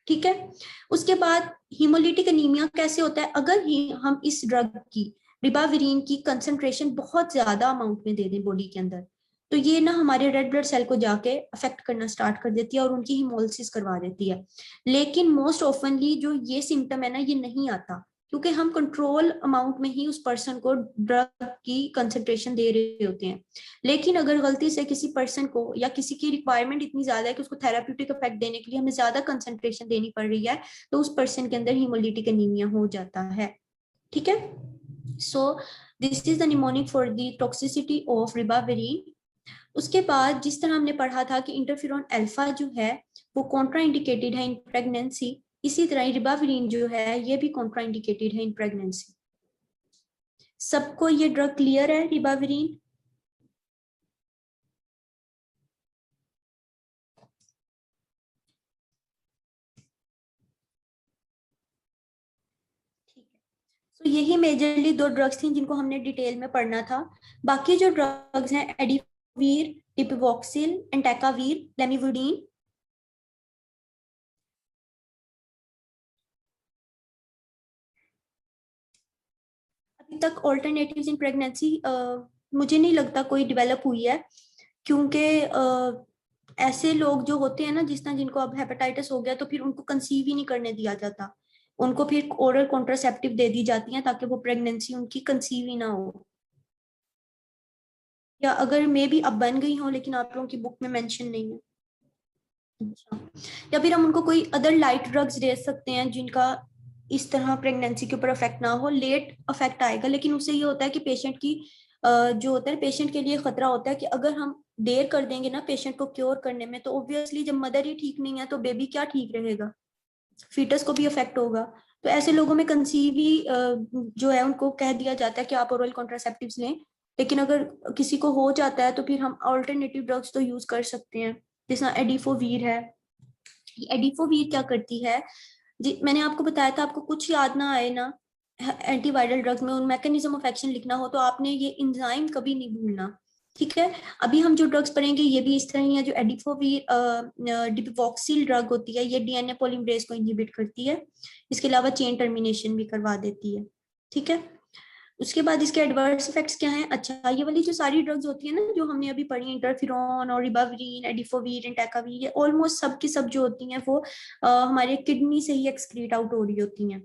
ठीक है। उसके बाद हीमोलिटिक एनीमिया कैसे होता है? अगर ही हम इस ड्रग की, रिबाविरिन की कंसंट्रेशन बहुत ज्यादा अमाउंट में दे दें बॉडी के अंदर, तो ये ना हमारे रेड ब्लड सेल को जाके अफेक्ट करना स्टार्ट कर देती है और उनकी हीमोलिसिस करवा देती है। लेकिन मोस्ट ऑफनली जो ये सिम्टम है ना, ये नहीं आता, क्योंकि हम कंट्रोल अमाउंट में ही उस पर्सन को ड्रग की कंसंट्रेशन दे रहे होते हैं। लेकिन अगर गलती से किसी पर्सन को, या किसी की रिक्वायरमेंट इतनी ज्यादा है कि उसको थेराप्यूटिक इफेक्ट देने के लिए हमें ज्यादा कंसंट्रेशन देनी पड़ रही है, तो उस पर्सन के अंदर हीमोलिटिक एनीमिया हो जाता है, ठीक है। सो this is the mnemonic for the toxicity of ribavirin. उसके बाद जिस तरह हमने पढ़ा था कि इंटरफेरॉन अल्फा जो है वो कॉन्ट्राइंडिकेटेड है इन प्रेगनेंसी, इसी तरह रिबाविरिन जो है ये भी कॉन्ट्राइंडिकेटेड है इन प्रेगनेंसी। सबको ये ड्रग क्लियर है, रिबाविरिन? ठीक है। तो यही मेजरली दो ड्रग्स थी जिनको हमने डिटेल में पढ़ना था। बाकी जो ड्रग्स हैं एडिफोवीर, डिपिवॉक्सिल, एंटाकावीर, लेमिवुडीन, अभी तक ऑल्टरनेटिव्स इन प्रेगनेंसी मुझे नहीं लगता कोई डेवलप हुई है, क्योंकि ऐसे लोग जो होते हैं ना जिस तरह जिनको अब हेपेटाइटिस हो गया तो फिर उनको कंसीव ही नहीं करने दिया जाता, उनको फिर ओरल कॉन्ट्रासेप्टिव दे दी जाती है ताकि वो प्रेगनेंसी उनकी कंसीव ही ना हो, या अगर मे भी अब बन गई हो लेकिन आप लोगों की बुक में मेंशन नहीं है। अच्छा, या फिर हम उनको कोई अदर लाइट ड्रग्स दे सकते हैं जिनका इस तरह प्रेगनेंसी के ऊपर अफेक्ट ना हो, लेट अफेक्ट आएगा लेकिन उससे ये होता है कि पेशेंट की जो होता है पेशेंट के लिए खतरा होता है कि अगर हम देर कर देंगे ना पेशेंट को क्योर करने में, तो ऑब्वियसली जब मदर ही ठीक नहीं है तो बेबी क्या ठीक रहेगा, फीटस को भी अफेक्ट होगा। तो ऐसे लोगों में कंसीव ही जो है उनको कह दिया जाता है कि आप ओरल कॉन्ट्रासेप्टिव्स लें, लेकिन अगर किसी को हो जाता है तो फिर हम अल्टरनेटिव ड्रग्स तो यूज कर सकते हैं, जैसा एडिफोवीर है। एडिफोवीर क्या करती है, जी मैंने आपको बताया था, आपको कुछ याद ना आए ना एंटीवायरल ड्रग्स में उन मैकेनिज्म ऑफ एक्शन लिखना हो तो आपने ये इंजाइम कभी नहीं भूलना, ठीक है। अभी हम जो ड्रग्स पढ़ेंगे ये भी इस तरह ही है। जो एडिफोवीर डिपिवॉक्सिल ड्रग होती है ये डीएनए पॉलीमरेज को इनहिबिट करती है, इसके अलावा चेन टर्मिनेशन भी करवा देती है, ठीक है। उसके बाद इसके एडवर्स इफेक्ट्स क्या हैं, अच्छा ये वाली जो सारी ड्रग्स होती है ना जो हमने अभी पढ़ी, इंटरफेरॉन और रिबाविरिन, एडिफोवीर, एंटाकावीर, ये ऑलमोस्ट सब की सब जो होती हैं वो हमारे किडनी से ही एक्सक्रीट आउट हो रही होती हैं,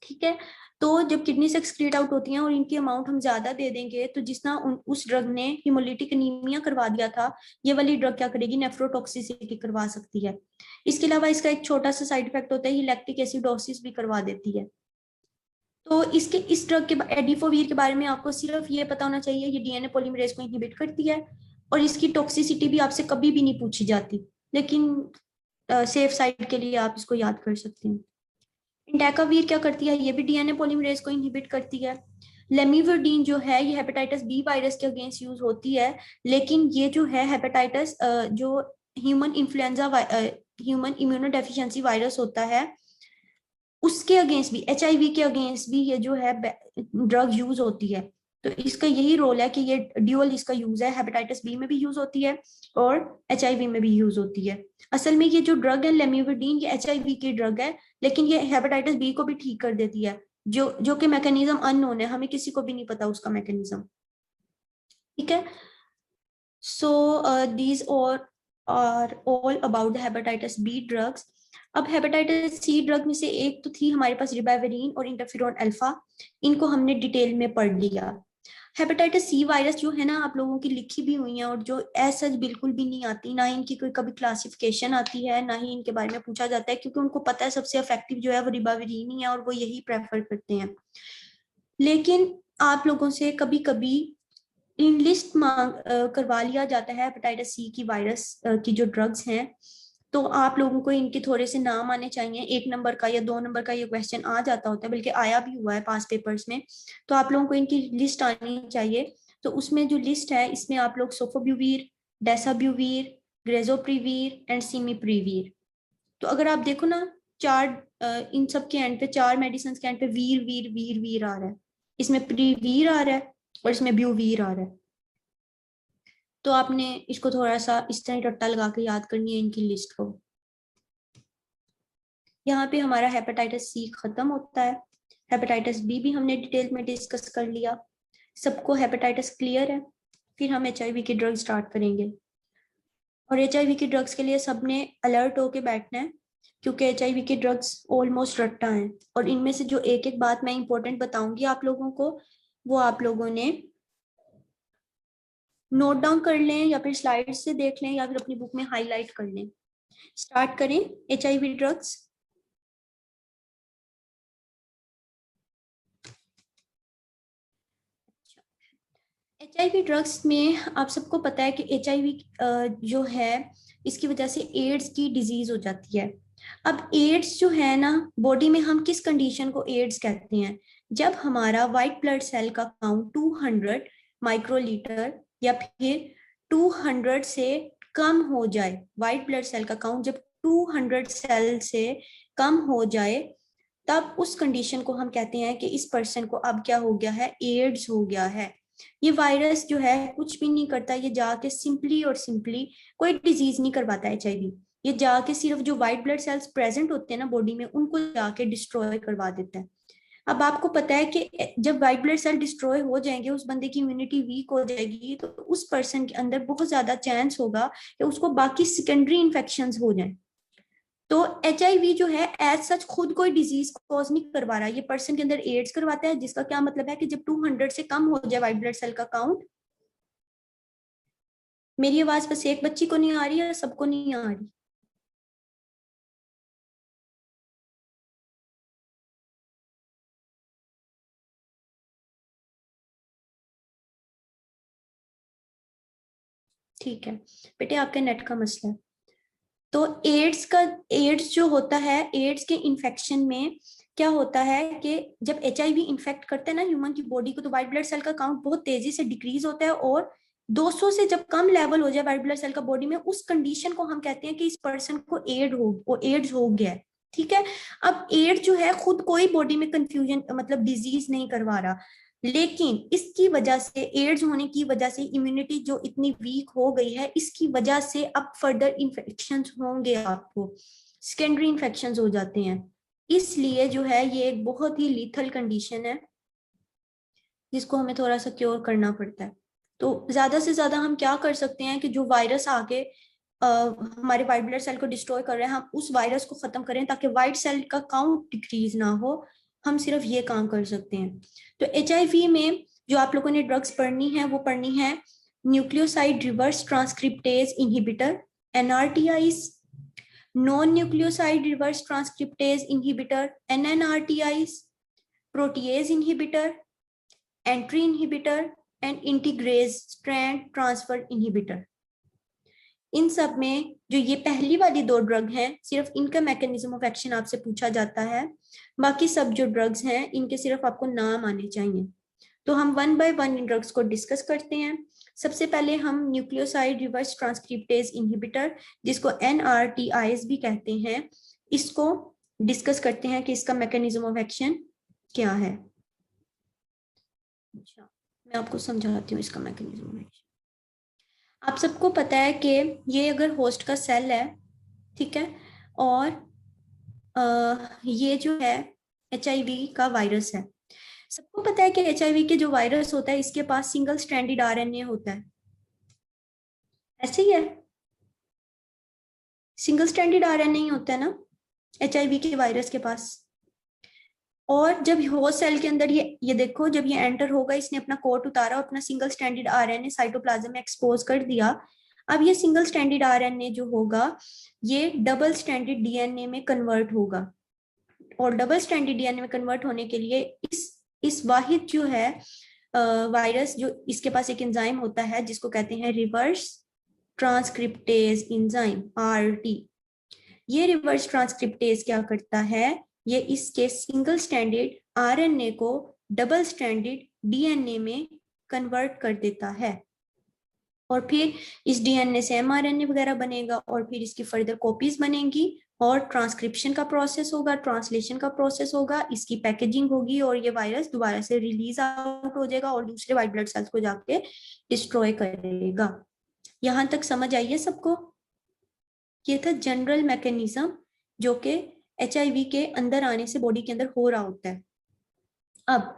ठीक है। तो जब किडनी से एक्सक्रीट आउट होती हैं और इनकी अमाउंट हम ज्यादा दे देंगे तो जिस तरह उस ड्रग ने हिमोलिटिक एनीमिया करवा दिया था, ये वाली ड्रग क्या करेगी, नेफ्रोटॉक्सिसिटी करवा सकती है। इसके अलावा इसका एक छोटा सा साइड इफेक्ट होता है, ये लैक्टिक एसिडोसिस भी करवा देती है। तो इसके इस ड्रग के एडिफोवीर के बारे में आपको सिर्फ ये पता होना चाहिए ये डीएनए पॉलीमरेज को इनहिबिट करती है, और इसकी टॉक्सिसिटी भी आपसे कभी भी नहीं पूछी जाती, लेकिन सेफ साइड के लिए आप इसको याद कर सकते हैं। इंटैकावीर क्या करती है, ये भी डीएनए पॉलीमरेज को इनहिबिट करती है। लेमिवर्डीन जो है ये हेपेटाइटिस बी वायरस के अगेंस्ट यूज होती है, लेकिन ये जो है हेपेटाइटिस जो human influenza human immunodeficiency virus होता है उसके अगेंस्ट भी, एचआईवी के अगेंस्ट भी ये जो है ड्रग यूज होती है। तो इसका यही रोल है कि ये ड्यूअल इसका यूज है, हेपेटाइटिस बी में भी यूज होती है और एचआईवी में भी यूज होती है। असल में ये जो ड्रग है लेमिविडीन ये एचआईवी की ड्रग है, लेकिन ये हेपेटाइटिस बी को भी ठीक कर देती है, जो कि मैकेनिज्म अननोन है, हमें किसी को भी नहीं पता उसका मैकेनिज्म, ठीक है। सो दीज और are all about the hepatitis B drugs. अब हेपेटाइटिस सी ड्रग में से एक तो थी हमारे पास रिबाविरिन और इंटरफेरॉन अल्फा, इनको हमने डिटेल में पढ़ लिया। हेपेटाइटिस सी वायरस जो है ना आप लोगों की लिखी भी हुई है और जो सच बिल्कुल भी नहीं आती, ना इनकी कोई कभी क्लासिफिकेशन आती है ना ही इनके बारे में पूछा जाता है, क्योंकि उनको पता है सबसे इफेक्टिव जो है वो रिबाविरिन ही है और वो यही प्रेफर करते हैं। लेकिन आप लोगों से कभी कभी इन लिस्ट मांग करवा लिया जाता है हेपेटाइटिस सी की वायरस की जो ड्रग्स हैं, तो आप लोगों को इनके थोड़े से नाम आने चाहिए, 1 नंबर का या 2 नंबर का ये क्वेश्चन आ जाता होता है, बल्कि आया भी हुआ है पास पेपर्स में, तो आप लोगों को इनकी लिस्ट आनी चाहिए। तो उसमें जो लिस्ट है इसमें आप लोग सोफोब्यूवीर, डेसाब्यूवीर, ग्रेजोप्रीवीर एंड सीमीप्रीवीर, तो अगर आप देखो ना चार इन सब के एंड पे, चार मेडिसिन के एंड पे वीर वीर वीर वीर आ रहा है, इसमें प्रीवीर आ रहा है और इसमें ब्यूवीर आ रहा है। तो आपने इसको थोड़ा सा इस तरह रट्टा लगा के याद करनी है इनकी लिस्ट को। यहाँ पे हमारा हेपेटाइटिस सी खत्म होता है, हेपेटाइटिस बी भी हमने डिटेल में डिस्कस कर लिया, सबको हेपेटाइटिस क्लियर है। फिर हम एचआईवी की ड्रग स्टार्ट करेंगे, और एचआईवी की ड्रग्स के लिए सबने अलर्ट होके बैठना है, क्योंकि एचआईवी की ड्रग्स ऑलमोस्ट रट्टा हैं, और इनमें से जो एक एक बात मैं इंपॉर्टेंट बताऊंगी आप लोगों को वो आप लोगों ने नोट डाउन कर लें या फिर स्लाइड से देख लें या फिर अपनी बुक में हाईलाइट कर लें। स्टार्ट करें एचआईवी ड्रग्स। एचआईवी ड्रग्स में आप सबको पता है कि एचआईवी जो है इसकी वजह से एड्स की डिजीज हो जाती है। अब एड्स जो है ना बॉडी में, हम किस कंडीशन को एड्स कहते हैं, जब हमारा वाइट ब्लड सेल का काउंट 200 माइक्रोलीटर या फिर 200 से कम हो जाए, वाइट ब्लड सेल का काउंट जब 200 सेल से कम हो जाए तब उस कंडीशन को हम कहते हैं कि इस पर्सन को अब क्या हो गया है, एड्स हो गया है। ये वायरस जो है कुछ भी नहीं करता, ये जाके सिंपली और सिंपली कोई डिजीज नहीं करवाता HIV। ये जाके सिर्फ जो व्हाइट ब्लड सेल्स प्रेजेंट होते हैं ना बॉडी में, उनको जाके डिस्ट्रॉय करवा देता है। अब आपको पता है कि जब व्हाइट ब्लड सेल डिस्ट्रॉय हो जाएंगे, उस बंदे की इम्यूनिटी वीक हो जाएगी, तो उस पर्सन के अंदर बहुत ज्यादा चांस होगा कि उसको बाकी सेकेंडरी इन्फेक्शंस हो जाएं। तो HIV जो है एज सच खुद कोई डिजीज कॉज नहीं करवा रहा, ये पर्सन के अंदर एड्स करवाता है, जिसका क्या मतलब है कि जब 200 से कम हो जाए व्हाइट ब्लड सेल का काउंट। मेरी आवाज बस एक बच्ची को नहीं आ रही है, सबको नहीं आ रही? ठीक है बेटे, आपके नेट का मसला है। तो एड्स जो होता है, एड्स के इन्फेक्शन में क्या होता है कि जब HIV इन्फेक्ट करते हैं ना ह्यूमन की बॉडी को, तो व्हाइट ब्लड सेल का काउंट बहुत तेजी से डिक्रीज होता है, और 200 से जब कम लेवल हो जाए व्हाइट ब्लड सेल का बॉडी में, उस कंडीशन को हम कहते हैं कि इस पर्सन को एड्स हो गया है। ठीक है। अब एड्स जो है खुद कोई बॉडी में कंफ्यूजन मतलब डिजीज नहीं करवा रहा, लेकिन इसकी वजह से, एड्स होने की वजह से इम्यूनिटी जो इतनी वीक हो गई है, इसकी वजह से अब फर्दर इन्फेक्शन होंगे, आपको सेकेंडरी इन्फेक्शन हो जाते हैं। इसलिए जो है ये एक बहुत ही लीथल कंडीशन है जिसको हमें थोड़ा सा क्योर करना पड़ता है। तो ज्यादा से ज्यादा हम क्या कर सकते हैं कि जो वायरस आके हमारे व्हाइट ब्लड सेल को डिस्ट्रॉय कर रहे हैं, हम उस वायरस को खत्म करें ताकि व्हाइट सेल का काउंट डिक्रीज ना हो। हम सिर्फ ये काम कर सकते हैं। तो HIV में जो आप लोगों ने ड्रग्स पढ़नी है वो पढ़नी है nucleoside reverse transcriptase inhibitor, NRTIs, non nucleoside reverse transcriptase inhibitor, NNRTIs, protease inhibitor, entry inhibitor and integrase strand transfer inhibitor. इन सब में जो ये पहली वाली दो ड्रग हैं, सिर्फ इनका मैकेनिज्म ऑफ एक्शन आपसे पूछा जाता है। बाकी सब जो ड्रग्स हैं इनके सिर्फ आपको नाम आने चाहिए। तो हम one by one in drugs को डिस्कस करते हैं। सबसे पहले हम न्यूक्लियोसाइड रिवर्स ट्रांसक्रिप्टेज इनहिबिटर, जिसको NRTIs भी कहते हैं, इसको डिस्कस करते हैं कि इसका मैकेनिज्म ऑफ एक्शन क्या है। अच्छा, मैं आपको समझाती हूँ इसका मैकेनिज्म ऑफ एक्शन। आप सबको पता है कि ये अगर होस्ट का सेल है, ठीक है, और ये जो है HIV का वायरस है। सबको पता है कि HIV के जो वायरस होता है, इसके पास सिंगल स्ट्रैंडेड RNA होता है, ऐसे ही है, सिंगल स्ट्रैंडेड RNA ही होता है ना HIV के वायरस के पास। और जब होस्ट सेल के अंदर ये देखो, जब ये एंटर होगा, इसने अपना कोट उतारा और अपना सिंगल स्ट्रैंडेड RNA साइटोप्लाज्म में एक्सपोज कर दिया। अब ये सिंगल स्ट्रैंडेड RNA जो होगा, ये डबल स्ट्रैंडेड DNA में कन्वर्ट होगा, और डबल स्ट्रैंडेड DNA में कन्वर्ट होने के लिए इस वाहिद जो है वायरस, जो इसके पास एक एंजाइम होता है जिसको कहते हैं रिवर्स ट्रांसक्रिप्टेज एंजाइम, RT। ये रिवर्स ट्रांसक्रिप्टेज क्या करता है, ये इसके सिंगल स्ट्रैंडेड RNA को डबल स्ट्रैंडेड DNA में कन्वर्ट कर देता है, और फिर इस DNA से mRNA वगैरह बनेगा, और फिर इसकी फर्दर कॉपीज बनेंगी, और ट्रांसक्रिप्शन का प्रोसेस होगा, ट्रांसलेशन का प्रोसेस होगा, इसकी पैकेजिंग होगी, और ये वायरस दोबारा से रिलीज आउट हो जाएगा और दूसरे व्हाइट ब्लड सेल्स को जाके डिस्ट्रॉय करेगा। यहां तक समझ आई है सबको? ये था जनरल मैकेनिज्म जो कि HIV के अंदर आने से बॉडी के अंदर हो रहा होता है। अब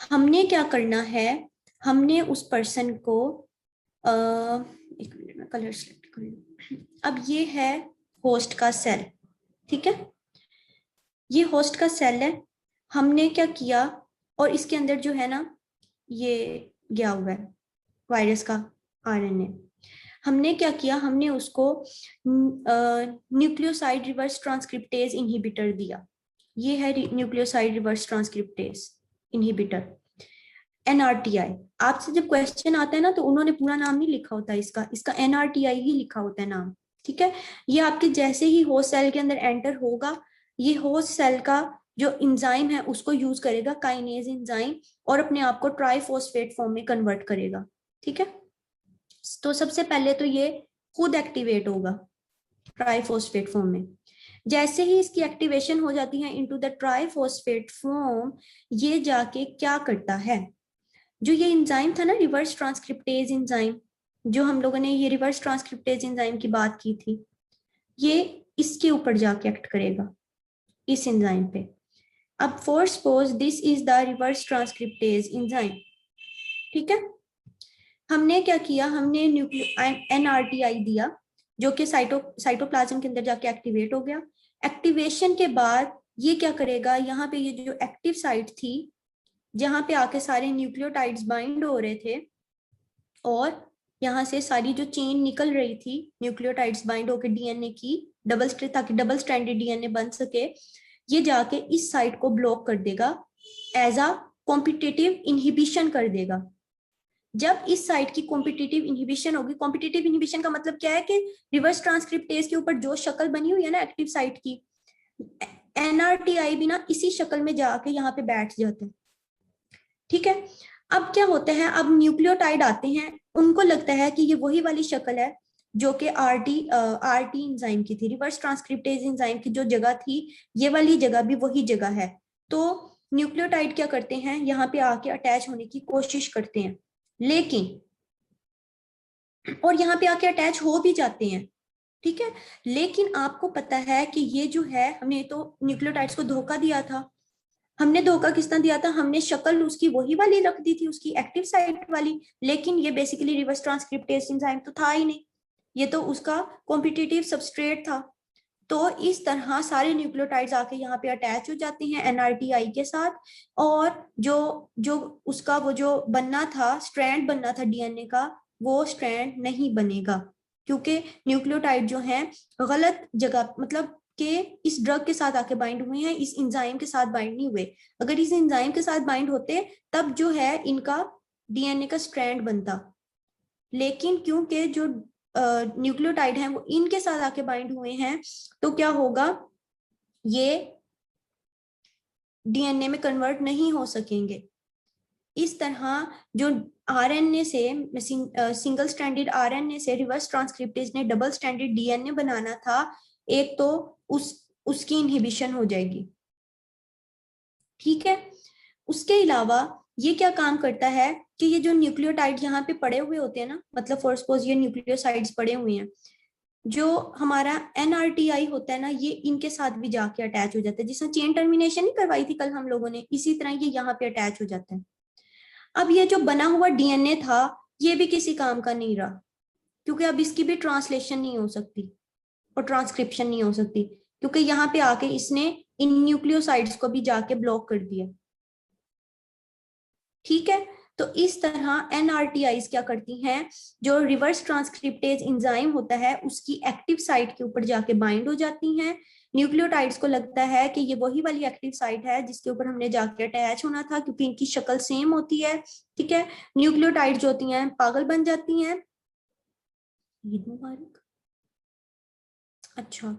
हमने क्या करना है, हमने उस पर्सन को एक मिनट में कलर सेलेक्ट कर लूं। अब ये है होस्ट का सेल, ठीक है, ये होस्ट का सेल है। हमने क्या किया, और इसके अंदर जो है ना ये गया हुआ है वायरस का RNA। हमने क्या किया, हमने उसको न्यूक्लियोसाइड रिवर्स ट्रांसक्रिप्टेज इनहिबिटर दिया। ये है nucleoside reverse transcriptase inhibitor, NRTI। आपसे जब क्वेश्चन आता है ना, तो उन्होंने पूरा नाम नहीं लिखा होता इसका NRTI ही लिखा होता है नाम, ठीक है। ये आपके जैसे ही होस्ट सेल के अंदर एंटर होगा, ये होस्ट सेल का जो इंजाइम है उसको यूज करेगा, काइनेज इंजाइम, और अपने आप को ट्राइफॉस्फेट फॉर्म में कन्वर्ट करेगा, ठीक है। तो सबसे पहले तो ये खुद एक्टिवेट होगा ट्राइफॉस्फेट फॉर्म में। जैसे ही इसकी एक्टिवेशन हो जाती है इनटू द ट्राइफॉस्फेट फॉर्म, ये जाके क्या करता है, जो ये एंजाइम था ना रिवर्स ट्रांसक्रिप्टेज एंजाइम, जो हम लोगों ने ये रिवर्स ट्रांसक्रिप्टेज एंजाइम की बात की थी, ये इसके ऊपर जाके एक्ट करेगा, इस एंजाइम पे। अब for suppose this is the reverse transcriptase enzyme, ठीक है। हमने क्या किया, हमने NRTI दिया जो कि साइटोप्लाज्म के अंदर जाके एक्टिवेट हो गया। एक्टिवेशन के बाद ये क्या करेगा, यहाँ पे ये जो एक्टिव साइट थी जहां पे आके सारे न्यूक्लियोटाइड्स बाइंड हो रहे थे और यहाँ से सारी जो चेन निकल रही थी न्यूक्लियोटाइड्स बाइंड होकर डीएनए की ताकि डबल स्ट्रैंडेड डीएनए बन सके, ये जाके इस साइट को ब्लॉक कर देगा, एज अ कॉम्पिटिटिव इनहिबिशन कर देगा। जब इस साइट की कॉम्पिटिटिव इनहिबिशन होगी, कॉम्पिटिटिव इनहिबिशन का मतलब क्या है कि रिवर्स ट्रांसक्रिप्टेज के ऊपर जो शक्ल बनी हुई है ना एक्टिव साइट की, NRTI भी ना इसी शक्ल में जाके यहाँ पे बैठ जाते हैं, ठीक है। अब क्या होता है, अब न्यूक्लियोटाइड आते हैं, उनको लगता है कि ये वही वाली शक्ल है जो कि RT एंजाइम की थी, रिवर्स ट्रांसक्रिप्टेज एंजाइम की जो जगह थी, ये वाली जगह भी वही जगह है। तो न्यूक्लियोटाइड क्या करते हैं, यहाँ पे आके अटैच होने की कोशिश करते हैं, लेकिन और यहाँ पे आके अटैच हो भी जाते हैं, ठीक है। लेकिन आपको पता है कि ये जो है, हमने तो न्यूक्लियोटाइड्स को धोखा दिया था। हमने धोखा किस तरह दिया था, हमने शक्ल उसकी वही वाली रख दी थी, उसकी एक्टिव साइट वाली, लेकिन ये बेसिकली रिवर्स ट्रांसक्रिप्टेज एंजाइम तो था ही नहीं, ये तो उसका कॉम्पिटिटिव सबस्ट्रेट था। तो इस तरह सारे न्यूक्लियोटाइड्स आके यहाँ पे अटैच हो जाते हैं NRTI के साथ, और जो जो उसका वो जो बनना था, स्ट्रैंड बनना था डीएनए का, वो स्ट्रैंड नहीं बनेगा, क्योंकि न्यूक्लियोटाइड जो है गलत जगह, मतलब के इस ड्रग के साथ आके बाइंड हुए हैं, इस एंजाइम के साथ बाइंड नहीं हुए। अगर इस एंजाइम के साथ बाइंड होते तब जो है इनका डीएनए का स्ट्रैंड बनता, लेकिन क्योंकि जो न्यूक्लियोटाइड हैं वो इनके साथ आके बाइंड हुए हैं, तो क्या होगा, ये डीएनए में कन्वर्ट नहीं हो सकेंगे। इस तरह जो आरएनए से, सिंगल स्ट्रैंडेड आरएनए से रिवर्स ट्रांसक्रिप्टेज ने डबल स्ट्रैंडेड डीएनए बनाना था, एक तो उसकी इनहिबिशन हो जाएगी, ठीक है। उसके अलावा ये क्या काम करता है कि ये जो न्यूक्लियोटाइड यहाँ पे पड़े हुए होते हैं ना, मतलब फॉर सपोज ये न्यूक्लियोसाइड्स पड़े हुए हैं, जो हमारा NRTI होता है ना, ये इनके साथ भी जाके अटैच हो जाता है, जिसमें चेन टर्मिनेशन नहीं करवाई थी कल हम लोगों ने, इसी तरह ये यहाँ पे अटैच हो जाता है। अब ये जो बना हुआ डीएनए था, ये भी किसी काम का नहीं रहा, क्योंकि अब इसकी भी ट्रांसलेशन नहीं हो सकती और ट्रांसक्रिप्शन नहीं हो सकती, क्योंकि यहाँ पे आके इसने इन न्यूक्लियोसाइड्स को भी जाके ब्लॉक कर दिया, ठीक है। तो इस तरह NRTIs क्या करती हैं, जो रिवर्स ट्रांसक्रिप्टेज एंजाइम होता है उसकी एक्टिव साइट के ऊपर जाके बाइंड हो जाती हैं। न्यूक्लियोटाइड्स को लगता है कि ये वही वाली एक्टिव साइट है जिसके ऊपर हमने जाके अटैच होना था, क्योंकि इनकी शक्ल सेम होती है, ठीक है। न्यूक्लियोटाइड जो होती हैं पागल बन जाती हैं। ईद मुबारक। अच्छा,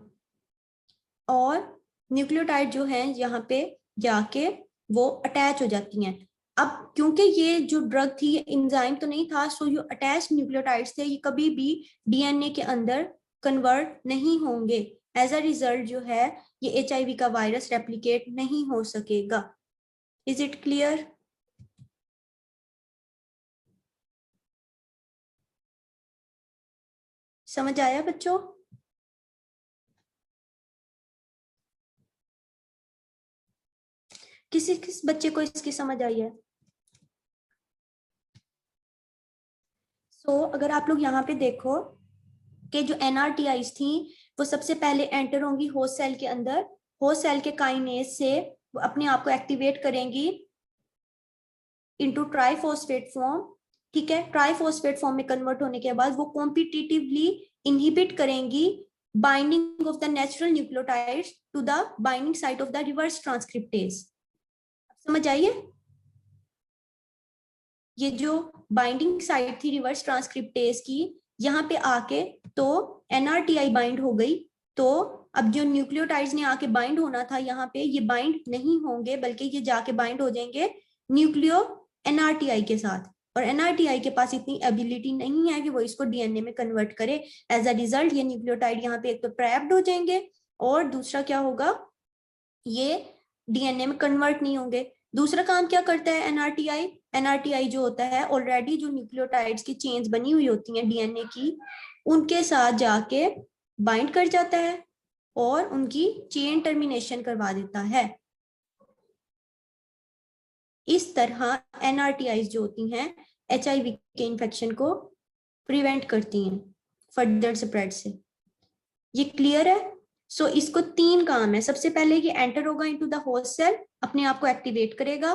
और न्यूक्लियोटाइड जो है यहाँ पे जाके वो अटैच हो जाती हैं। अब क्योंकि ये जो ड्रग थी एंजाइम तो नहीं था, सो जो अटैच न्यूक्लियोटाइड्स थे ये कभी भी डीएनए के अंदर कन्वर्ट नहीं होंगे। एज अ रिजल्ट जो है ये HIV का वायरस रेप्लिकेट नहीं हो सकेगा। Is it clear? समझ आया बच्चों? किस बच्चे को इसकी समझ आई है? अगर आप लोग यहाँ पे देखो कि जो NRTIs थी वो सबसे पहले एंटर होंगी होस्ट सेल के अंदर, होस्ट सेल के काइनेज से वो अपने आप को एक्टिवेट करेंगी इनटू ट्राइफॉस्फेट फॉर्म, ठीक है। ट्राइफॉस्फेट फॉर्म में कन्वर्ट होने के बाद वो कॉम्पिटिटिवली इनहिबिट करेंगी binding of the natural nucleotides to the binding site of the reverse transcriptase. समझ आइए, ये जो बाइंडिंग साइट थी रिवर्स ट्रांसक्रिप्टेज की, यहाँ पे आके तो NRTI बाइंड हो गई, तो अब जो न्यूक्लियोटाइड्स ने आके बाइंड होना था यहाँ पे, ये बाइंड नहीं होंगे, बल्कि ये जाके बाइंड हो जाएंगे न्यूक्लियो NRTI के साथ, और NRTI के पास इतनी एबिलिटी नहीं है कि वो इसको डीएनए में कन्वर्ट करे। एज अ रिजल्ट ये न्यूक्लियोटाइड यहाँ पे एक तो ट्रैप्ड हो जाएंगे, और दूसरा क्या होगा, ये डीएनए में कन्वर्ट नहीं होंगे। दूसरा काम क्या करता है एनआरटीआई, एनआरटीआई जो होता है ऑलरेडी जो न्यूक्लियोटाइड्स की चेन्स बनी हुई होती हैं डीएनए की, उनके साथ जाके बाइंड कर जाता है और उनकी चेन टर्मिनेशन करवा देता है। इस तरह एनआरटीआईज जो होती हैं एचआईवी के इन्फेक्शन को प्रिवेंट करती हैं फर्दर स्प्रेड से। ये क्लियर है? सो इसको 3 काम है। सबसे पहले ये एंटर होगा इनटू द होस्ट सेल, अपने आप को एक्टिवेट करेगा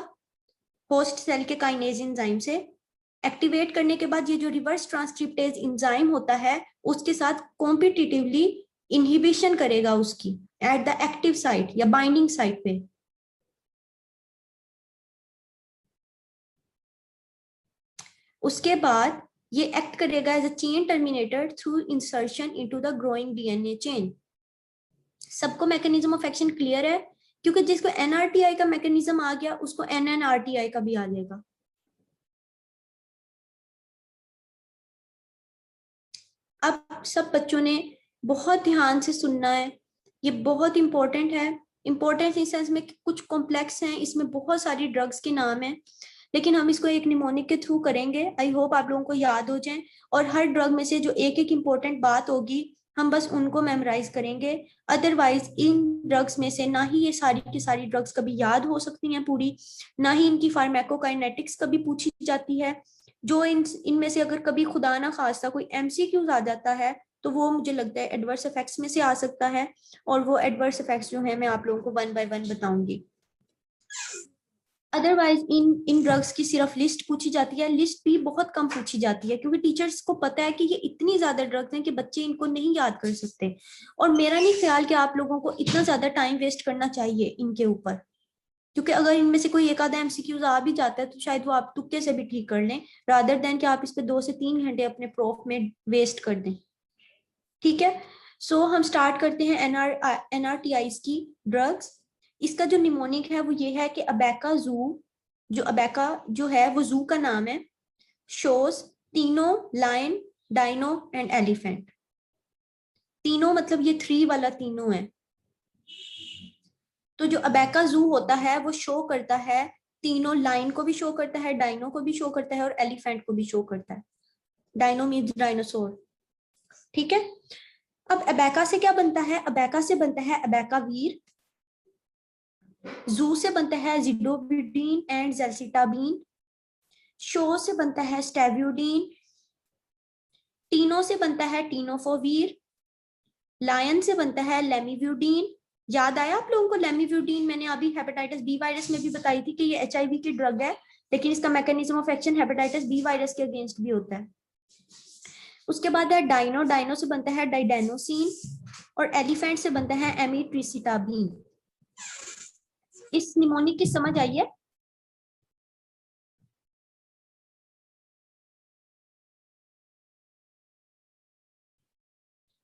होस्ट सेल के काइनेज एंजाइम से। एक्टिवेट करने के बाद ये जो रिवर्स ट्रांसक्रिप्टेज एंजाइम होता है उसके साथ कॉम्पिटिटिवली इनहिबिशन करेगा उसकी एट द एक्टिव साइट या बाइंडिंग साइट पे। उसके बाद ये एक्ट करेगा as a chain terminator through insertion into the growing DNA chain. सबको मैकेनिज्म ऑफ एक्शन क्लियर है? क्योंकि जिसको एनआरटीआई का मैकेनिज्म आ गया उसको एनएनआरटीआई का भी आ जाएगा। अब सब बच्चों ने बहुत ध्यान से सुनना है, ये बहुत इंपॉर्टेंट है। इंपॉर्टेंट इन सेंस में कुछ कॉम्प्लेक्स हैं, इसमें बहुत सारी ड्रग्स के नाम हैं, लेकिन हम इसको एक निमोनिक के थ्रू करेंगे। आई होप आप लोगों को याद हो जाए, और हर ड्रग में से जो एक एक इंपॉर्टेंट बात होगी हम बस उनको मेमोराइज करेंगे। अदरवाइज इन ड्रग्स में से ना ही ये सारी की सारी ड्रग्स कभी याद हो सकती हैं पूरी, ना ही इनकी फार्माकोकाइनेटिक्स कभी पूछी जाती है। जो इनमें से अगर कभी खुदा ना खास्ता कोई एमसीक्यूज आ जाता है तो वो मुझे लगता है एडवर्स इफेक्ट्स में से आ सकता है, और वो एडवर्स इफेक्ट्स जो है मैं आप लोगों को 1 बाय 1 बताऊंगी। अदरवाइज इन ड्रग्स की सिर्फ लिस्ट पूछी जाती है, लिस्ट भी बहुत कम पूछी जाती है क्योंकि टीचर्स को पता है कि ये इतनी ज्यादा ड्रग्स हैं कि बच्चे इनको नहीं याद कर सकते। और मेरा नहीं ख्याल कि आप लोगों को इतना ज्यादा टाइम वेस्ट करना चाहिए इनके ऊपर, क्योंकि अगर इनमें से कोई एक आधा एमसीक्यूज आ भी जाता है तो शायद वो आप तुक्के से भी ठीक कर लें, रादर देन कि आप इस पे 2 से 3 घंटे अपने प्रोफ में वेस्ट कर दें। ठीक है, सो हम स्टार्ट करते हैं एनआरटीआईज की ड्रग्स। इसका जो निमोनिक है वो ये है कि अबैका जू, जो अबैका जो है वो जू का नाम है, शोज तीनों लायन, डायनो एंड एलिफेंट। तीनों मतलब ये 3 वाला तीनों है। तो जो अबैका जू होता है वो शो करता है तीनों, लाइन को भी शो करता है, डायनो को भी शो करता है और एलिफेंट को भी शो करता है। Dino means dinosaur. ठीक है, अब अबैका से क्या बनता है? अबैका से बनता है अबैका वीर, जू से बनता है जिडोविडीन एंड जेल्सिटाबीन, शो से बनता है स्टेव्यूडीन, टीनो से बनता है टीनोफोवीर, लायन से बनता है लेमिव्यूडीन। याद आया आप लोगों को लेमिव्यूडीन? मैंने अभी हेपेटाइटिस बी वायरस में भी बताई थी कि ये एचआईवी की ड्रग है, लेकिन इसका mechanism of action hepatitis B virus के अगेंस्ट भी होता है। उसके बाद है डाइनो, डाइनो से बनता है डाइडेनोसिन, और एलिफेंट से बनता है एमिट्रिसिटाबीन। इस निमोनिक की समझ आई है?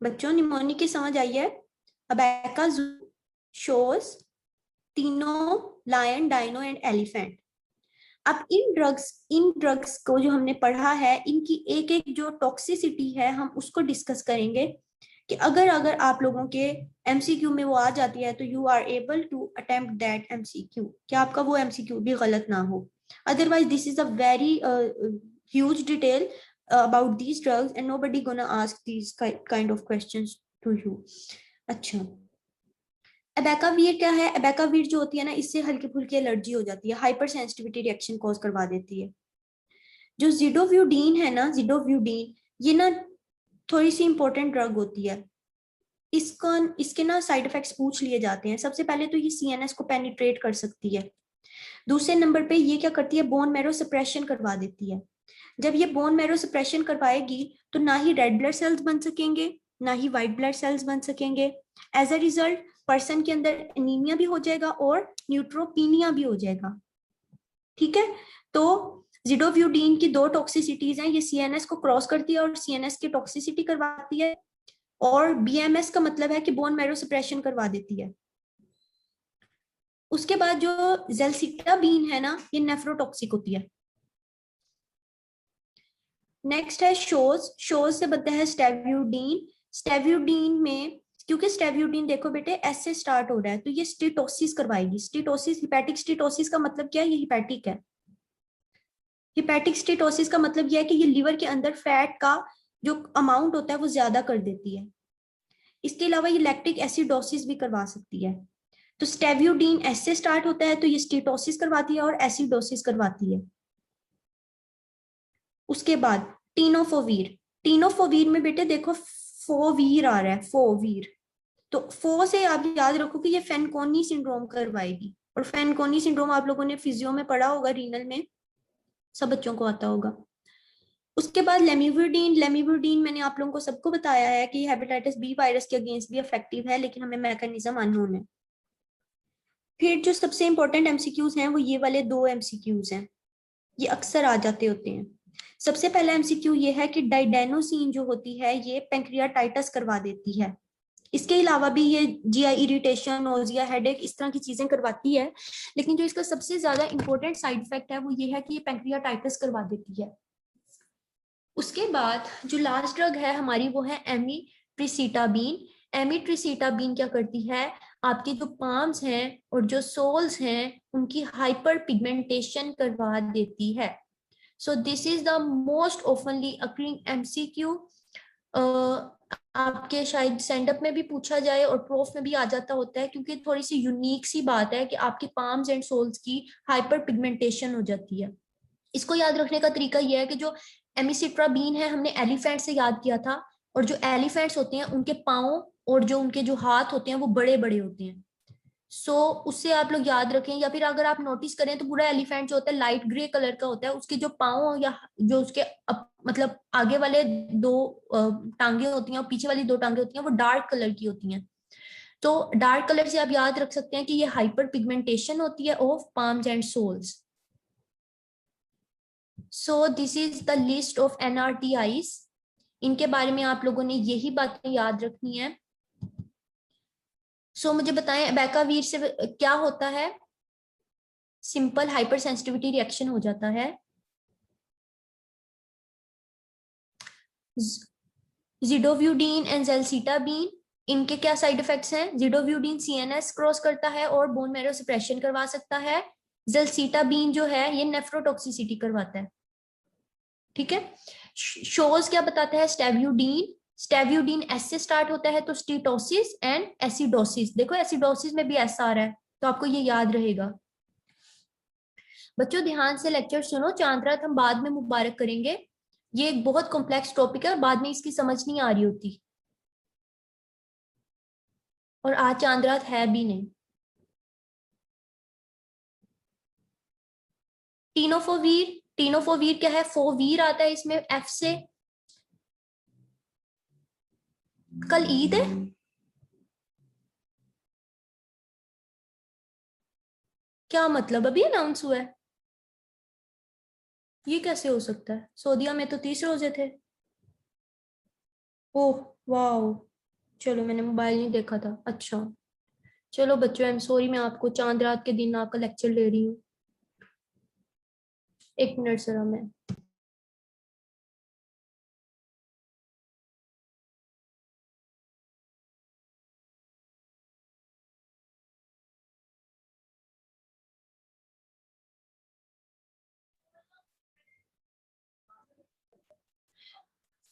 बच्चों निमोनिक की समझ आई है? अबैका जू शोज तीनों, लायन, डायनो एंड एलिफेंट। अब इन ड्रग्स को जो हमने पढ़ा है इनकी एक एक जो टॉक्सिसिटी है हम उसको डिस्कस करेंगे कि अगर अगर आप लोगों के एमसीक्यू में वो आ जाती है तो you are able to attempt that MCQ, कि आपका वो एमसीक्यू भी गलत ना हो। Otherwise this is a very huge detail about these drugs and nobody gonna ask these kind of questions to you. अच्छा, अबैकावीर क्या है? अबैकावीर जो होती है ना, इससे हल्की फुल्की एलर्जी हो जाती है, हाइपर सेंसिटिविटी रिएक्शन कॉज करवा देती है। जो जिडोव्यूडीन है ना, जिडोव्यूडीन ये ना थोड़ी सी इंपॉर्टेंट ड्रग होती है। इसके ना साइड इफेक्ट्स पूछ लिए जाते हैं। सबसे पहले तो ये सीएनएस को पेनिट्रेट कर सकती है। दूसरे नंबर पे ये क्या करती है? बोन मैरो सप्रेशन करवा देती है। जब ये बोन मैरो सप्रेशन करवाएगी तो ना ही रेड ब्लड सेल्स बन सकेंगे ना ही व्हाइट ब्लड सेल्स बन सकेंगे। एज अ रिजल्ट पर्सन के अंदर एनीमिया भी हो जाएगा और न्यूट्रोपीनिया भी हो जाएगा। ठीक है, तो जिडोव्यूडीन की 2 टॉक्सिसिटीज हैं, ये सीएनएस को क्रॉस करती है और सीएनएस की टॉक्सिसिटी करवाती है, और बीएमएस का मतलब है कि बोन मैरो सप्रेशन करवा देती है। उसके बाद जो जेल्सिटाबीन है ना, ये नेफ्रोटॉक्सिक होती है। नेक्स्ट है शोज, शोज से बनता है स्टेव्यूडीन। स्टेव्यूडीन में क्योंकि स्टेवियोडीन देखो बेटे एस से स्टार्ट हो रहा है, तो ये स्टीटोसिस करवाएगी। स्टीटोसिस, हिपैटिक स्टीटोसिस का मतलब क्या है? ये हिपैटिक है। हिपैटिक स्टीटोसिस का मतलब यह है कि ये लिवर के अंदर फैट का जो अमाउंट होता है वो ज्यादा कर देती है। इसके अलावा ये लैक्टिक एसिडोसिस भी करवा सकती है। तो स्टेवियोडीन एस से स्टार्ट होता है, तो ये स्टीटोसिस करवाती है और एसिडोसिस करवाती है। उसके बाद टीनोफोवीर। टीनोफोवीर में बेटे देखो फोवीर आ रहा है, फोवीर। तो फो से आप याद रखो कि ये फेनकोनी सिंड्रोम करवाएगी। और फेनकोनी सिंड्रोम आप लोगों ने फिजियो में पढ़ा होगा, रीनल में सब बच्चों को आता होगा। उसके बाद लेमिविरडीन। लेमिविरडीन मैंने आप लोगों को सबको बताया है कि हेपेटाइटिस बी वायरस के अगेंस्ट भी इफेक्टिव है, लेकिन हमें मैकेनिज्म अननोन है। फिर जो सबसे इंपॉर्टेंट एमसीक्यूज हैं वो ये वाले दो एमसीक्यूज हैं, ये अक्सर आ जाते होते हैं। सबसे पहला एमसीक्यू ये है कि डाइडेनोसिन जो होती है ये पेंक्रियाटाइटिस करवा देती है। इसके अलावा भी ये जीआई इरिटेशन, नोजिया, हेडेक, इस तरह की चीजें करवाती है, लेकिन जो इसका सबसे ज्यादा इंपॉर्टेंट साइड इफेक्ट है वो ये है कि ये पेंक्रियाटाइटिस करवा देती है। उसके बाद जो लास्ट ड्रग है हमारी वो है एमीट्रिसिटाबीन। एमीट्रिसिटाबीन क्या करती है? आपके जो पाम्स हैं और जो सोल्स हैं उनकी हाइपर पिगमेंटेशन करवा देती है। सो this is the most ऑफनली occurring MCQ. आपके शायद सेंड अप में भी पूछा जाए और प्रूफ में भी आ जाता होता है, क्योंकि थोड़ी सी यूनिक सी बात है कि आपके पाम्स एंड सोल्स की हाइपर पिगमेंटेशन हो जाती है। इसको याद रखने का तरीका यह है कि जो एमिसिट्राबीन है हमने एलिफेंट से याद किया था, और जो एलिफेंट्स होते हैं उनके पाँव और जो उनके जो हाथ होते हैं वो बड़े बड़े होते हैं। सो उससे आप लोग याद रखें, या फिर अगर आप नोटिस करें तो पूरा एलिफेंट जो होता है लाइट ग्रे कलर का होता है, उसके जो पाँव या जो उसके मतलब आगे वाले दो टांगे होती हैं और पीछे वाली दो टांगे होती हैं वो डार्क कलर की होती हैं। तो डार्क कलर से आप याद रख सकते हैं कि ये हाइपर पिगमेंटेशन होती है of palms and soles. So this is the list of NRTIs। इनके बारे में आप लोगों ने यही बातें याद रखनी है। सो मुझे बताएं अबैकावीर से क्या होता है? सिंपल हाइपर सेंसिटिविटी रिएक्शन हो जाता है। जिडोव्यूडीन एंड जेल्सिटाबीन, इनके क्या साइड इफेक्ट्स हैं? जिडोव्यूडीन CNS क्रॉस करता है और बोन मैरो सप्रेशन करवा सकता है। जेल्सिटाबीन जो है ये नेफ्रोटॉक्सिसिटी करवाता है। ठीक है। शोज क्या बताता है? स्टेवियोडीन। स्टेवियोडीन एस से स्टार्ट होता है, तो स्टीटोसिस एंड एसिडोसिस। देखो एसिडोसिस में भी एस आ रहा है, तो आपको ये याद रहेगा। बच्चों ध्यान से लेक्चर सुनो, चांद रात हम बाद में मुबारक करेंगे। ये एक बहुत कॉम्प्लेक्स टॉपिक है और बाद में इसकी समझ नहीं आ रही होती, और आज चांद रात है भी नहीं। टीनोफोवीर। टीनोफोवीर क्या है? फोवीर आता है इसमें एफ से। कल ईद है, क्या मतलब? अभी अनाउंस हुआ है? ये कैसे हो सकता है? सऊदीया में तो 30 रोजे थे। ओह वाह, चलो मैंने मोबाइल नहीं देखा था। अच्छा चलो बच्चों, आई एम सॉरी, मैं आपको चांद रात के दिन आपका लेक्चर ले रही हूँ। एक मिनट जरा मैं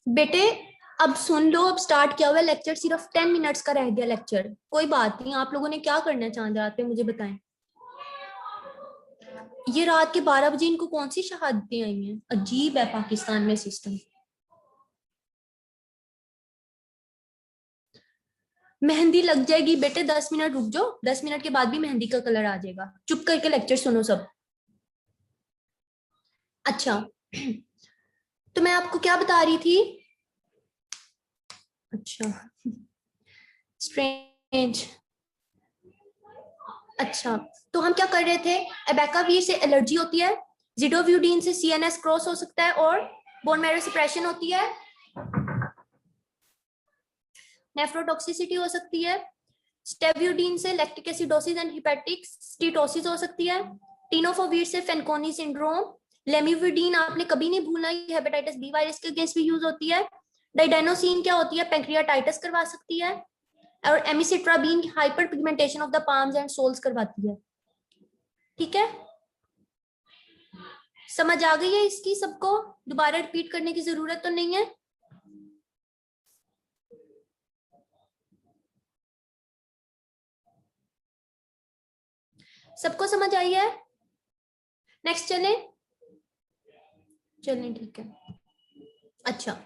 बेटे अब सुन लो, अब स्टार्ट किया हुआ है लेक्चर, सिर्फ 10 मिनट्स का रह गया लेक्चर। कोई बात नहीं, आप लोगों ने क्या करना है चांद रात पे मुझे बताएं। ये रात के 12 बजे इनको कौन सी शहादतें आई हैं? अजीब है पाकिस्तान में सिस्टम। मेहंदी लग जाएगी बेटे, 10 मिनट रुक जाओ, 10 मिनट के बाद भी मेहंदी का कलर आ जाएगा। चुप करके लेक्चर सुनो सब। अच्छा तो मैं आपको क्या बता रही थी? अच्छा स्ट्रेंज। अच्छा तो हम क्या कर रहे थे? एबेकावीर से एलर्जी होती है, जिडोव्यूडीन से CNS क्रॉस हो सकता है और बोन मैरो सप्रेशन होती है, नेफ्रोटॉक्सिसिटी हो सकती है। स्टेवियोडीन से lactic acidosis and hepatic steatosis हो सकती है। टीनोफोवीर से फेनकोनी सिंड्रोम। लेमिविडीन आपने कभी नहीं भूलना, ये हेपेटाइटिस बी वायरस के अगेंस्ट भी यूज होती है। डाइडेनोसिन क्या होती है? पेंक्रियाटाइटिस करवा सकती है। और emtricitabine hyperpigmentation of the palms and soles करवाती है। ठीक है, समझ आ गई है इसकी सबको? दोबारा रिपीट करने की जरूरत तो नहीं है। सबको समझ आई है? नेक्स्ट चले, चलें ठीक है। अच्छा,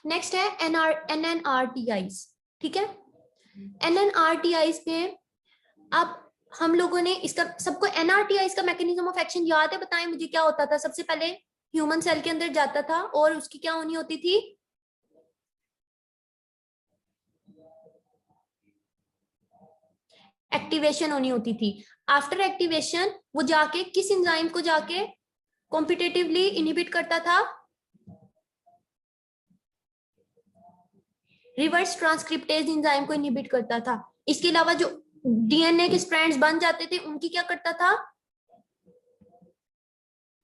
नेक्स्ट है NNRTIs। ठीक है, NNRTIs में अब हम लोगों ने इसका, सबको NRTIs का मैकेनिज्म ऑफ एक्शन याद है? बताएं मुझे क्या होता था। सबसे पहले ह्यूमन सेल के अंदर जाता था और उसकी क्या होनी होती थी? एक्टिवेशन होनी होती थी। आफ्टर एक्टिवेशन वो जाके किस एंजाइम को जाके कॉम्पिटेटिवली इनहिबिट करता था? रिवर्स ट्रांसक्रिप्टेज एंजाइम को इनहिबिट करता था। इसके अलावा जो डीएनए के स्ट्रैंड्स बन जाते थे उनकी क्या करता था?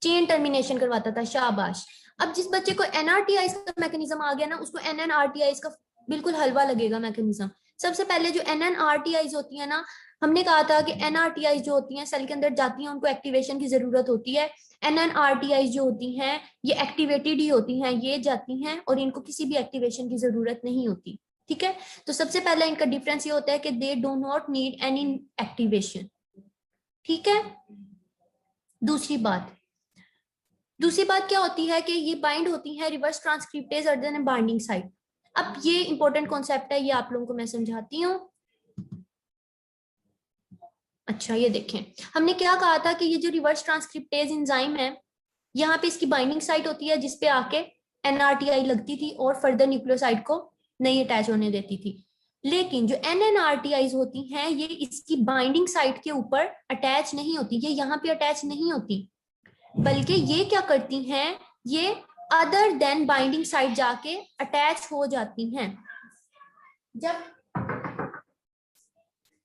चेन टर्मिनेशन करवाता था। शाबाश। अब जिस बच्चे को एनआरटीआई का मैकेनिज्म आ गया ना, उसको एनएनआरटीआई का बिल्कुल हलवा लगेगा मैकेनिज्म। सबसे पहले जो एनएनआरटीआई होती है ना, हमने कहा था कि एनआरटीआई जो होती हैं सेल के अंदर जाती हैं, उनको एक्टिवेशन की जरूरत होती है। एनएनआरटीआई जो होती हैं ये एक्टिवेटेड ही होती हैं, ये जाती हैं और इनको किसी भी एक्टिवेशन की जरूरत नहीं होती। ठीक है, तो सबसे पहला इनका डिफरेंस ये होता है कि they do not need any activation. ठीक है, दूसरी बात क्या होती है कि ये बाइंड होती है reverse transcriptase other than binding site. अब ये इंपॉर्टेंट कॉन्सेप्ट है, ये आप लोगों को मैं समझाती हूँ। अच्छा, ये देखें, हमने क्या कहा था कि ये जो रिवर्स ट्रांसक्रिप्टेज एंजाइम है, यहाँ पे इसकी बाइंडिंग साइट होती है जिसपे आके एनआरटीआई लगती थी और फर्दर न्यूक्लियोसाइड को नहीं अटैच होने देती थी। लेकिन जो एनएनआरटीआई होती हैं ये इसकी बाइंडिंग साइट के ऊपर अटैच नहीं होती, ये यहाँ पे अटैच नहीं होती, बल्कि ये क्या करती हैं, ये अदर देन बाइंडिंग साइट जाके अटैच हो जाती हैं।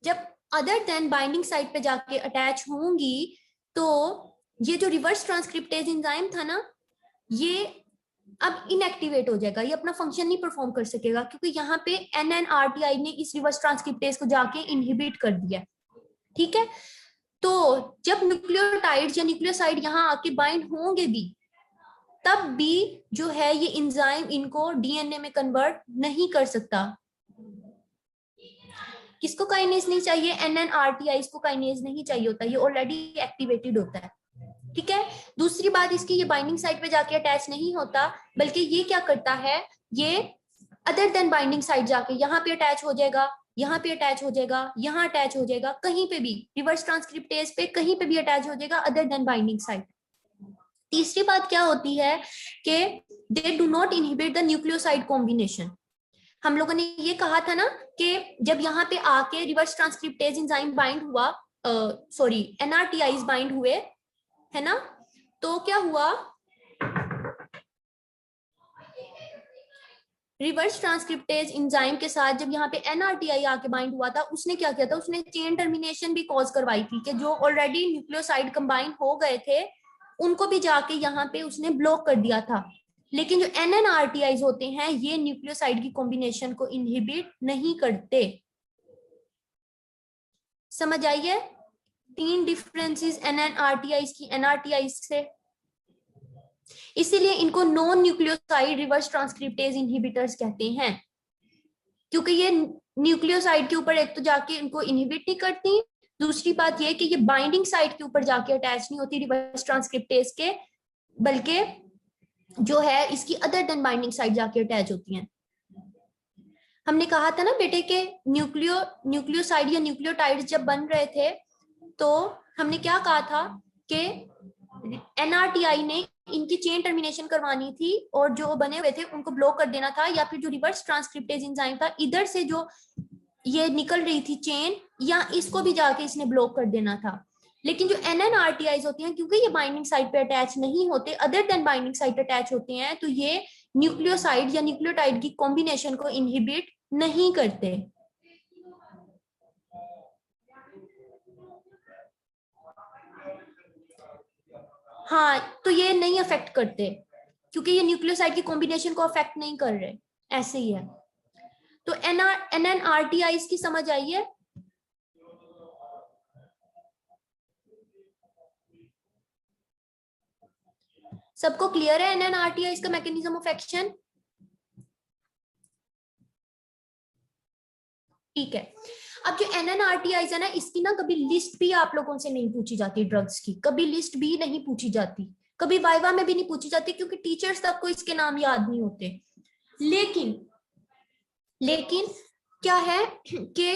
जब अदर देन बाइंडिंग साइट पे जाके अटैच होंगी तो ये जो रिवर्स ट्रांसक्रिप्टेज एंजाइम था ना, ये अब इनएक्टिवेट हो जाएगा, ये अपना फंक्शन नहीं परफॉर्म कर सकेगा, क्योंकि यहाँ पे एनएनआरटीआई ने इस रिवर्स ट्रांसक्रिप्टेज को जाके इनहिबिट कर दिया। ठीक है, तो जब न्यूक्लियोटाइड या न्यूक्लियोसाइड यहाँ आके बाइंड होंगे भी, तब भी जो है ये एंजाइम इनको डीएनए में कन्वर्ट नहीं कर सकता। किसको काइनेज नहीं चाहिए? एनएनआरटीआई को काइनेज नहीं चाहिए होता, ये ऑलरेडी एक्टिवेटेड होता है। ठीक है, दूसरी बात इसकी, ये बाइंडिंग साइट पे जाके अटैच नहीं होता, बल्कि ये क्या करता है, ये अदर देन बाइंडिंग साइट जाके यहाँ पे अटैच हो जाएगा, यहाँ पे अटैच हो जाएगा, यहाँ अटैच हो जाएगा, कहीं पे भी रिवर्स ट्रांसक्रिप्टेज पे कहीं पे भी अटैच हो जाएगा अदर देन बाइंडिंग साइट। तीसरी बात क्या होती है कि they do not inhibit the nucleoside combination. हम लोगों ने ये कहा था ना कि जब यहाँ पे आके रिवर्स ट्रांसक्रिप्टेज एंजाइम बाइंड हुआ, सॉरी एनआरटीआईज बाइंड हुए, है ना, तो क्या हुआ, रिवर्स ट्रांसक्रिप्टेज एंजाइम के साथ जब यहाँ पे एनआरटीआई आके बाइंड हुआ था, उसने क्या किया था, उसने चेन टर्मिनेशन भी कॉज करवाई थी कि जो ऑलरेडी न्यूक्लियोसाइड कंबाइन हो गए थे उनको भी जाके यहाँ पे उसने ब्लॉक कर दिया था। लेकिन जो एनएनआरटीआईज होते हैं ये न्यूक्लियोसाइड की कॉम्बिनेशन को इनहिबिट नहीं करते। समझ आइए, 3 डिफरेंसेस एनएनआरटीआईज की एनआरटीआईज से, इसीलिए इनको non nucleoside reverse transcriptase inhibitors कहते हैं, क्योंकि ये न्यूक्लियोसाइड के ऊपर एक तो जाके इनको इनहिबिट नहीं करती, दूसरी बात ये कि ये बाइंडिंग साइट के ऊपर जाके अटैच नहीं होती रिवर्स ट्रांसक्रिप्टेज के, बल्कि जो है इसकी अदर देन बाइंडिंग साइट जाके अटैच होती हैं। हमने कहा था ना बेटे के न्यूक्लियोसाइड या न्यूक्लियोटाइड जब बन रहे थे तो हमने क्या कहा था कि एनआरटीआई ने इनकी चेन टर्मिनेशन करवानी थी और जो बने हुए थे उनको ब्लॉक कर देना था, या फिर जो रिवर्स ट्रांसक्रिप्टेज एंजाइम था इधर से जो ये निकल रही थी चेन, या इसको भी जाके इसने ब्लॉक कर देना था। लेकिन जो एनएनआरटीआईज होती हैं, क्योंकि ये बाइंडिंग साइट पे अटैच नहीं होते, other than binding site attach होते हैं, तो ये न्यूक्लियोसाइड या न्यूक्लियोटाइड की कॉम्बिनेशन को इनहिबिट नहीं करते। हाँ, तो ये नहीं अफेक्ट करते क्योंकि ये न्यूक्लियोसाइड की कॉम्बिनेशन को अफेक्ट नहीं कर रहे, ऐसे ही है। तो NNRTIs की समझ आई है? सबको क्लियर है NNRTIs का मैकेनिज्म ऑफ एक्शन? ठीक है। अब जो NNRTIs है ना, इसकी ना कभी लिस्ट भी आप लोगों से नहीं पूछी जाती, ड्रग्स की कभी लिस्ट भी नहीं पूछी जाती, कभी वाइवा में भी नहीं पूछी जाती, क्योंकि टीचर्स तक को इसके नाम याद नहीं होते। लेकिन क्या है कि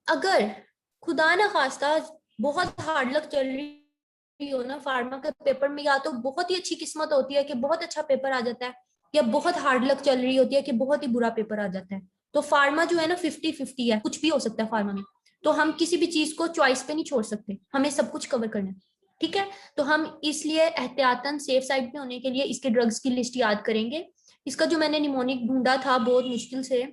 अगर खुदा ना खास्ता बहुत हार्ड लक चल रही हो ना फार्मा के पेपर में, या तो बहुत ही अच्छी किस्मत होती है कि बहुत अच्छा पेपर आ जाता है, या बहुत हार्ड लक चल रही होती है कि बहुत ही बुरा पेपर आ जाता है। तो फार्मा जो है ना 50-50 है, कुछ भी हो सकता है फार्मा में। तो हम किसी भी चीज को चॉइस पे नहीं छोड़ सकते, हमें सब कुछ कवर करना है। ठीक है, तो हम इसलिए एहतियातन सेफ साइड पे होने के लिए इसके ड्रग्स की लिस्ट याद करेंगे। इसका जो मैंने निमोनिक ढूंढा था बहुत मुश्किल से,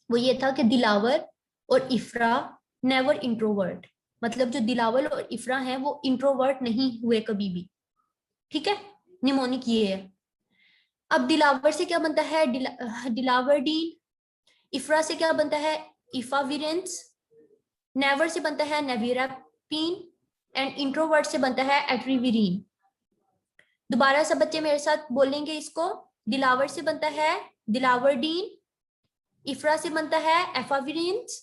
वो ये था कि दिलावर और इफ्रा नेवर इंट्रोवर्ट, मतलब जो दिलावर और इफ्रा हैं वो इंट्रोवर्ट नहीं हुए कभी भी। ठीक है, निमोनिक ये है। अब दिलावर से क्या बनता है? दिलावरडीन। इफ्रा से क्या बनता है? इफाविरेंस। नेवर से बनता है नेविरापीन, एंड इंट्रोवर्ट से बनता है एट्रीविरीन। दोबारा सब बच्चे मेरे साथ बोलेंगे इसको। दिलावर से बनता है दिलावरडीन, इफ्रा से बनता है एफाविरेंस,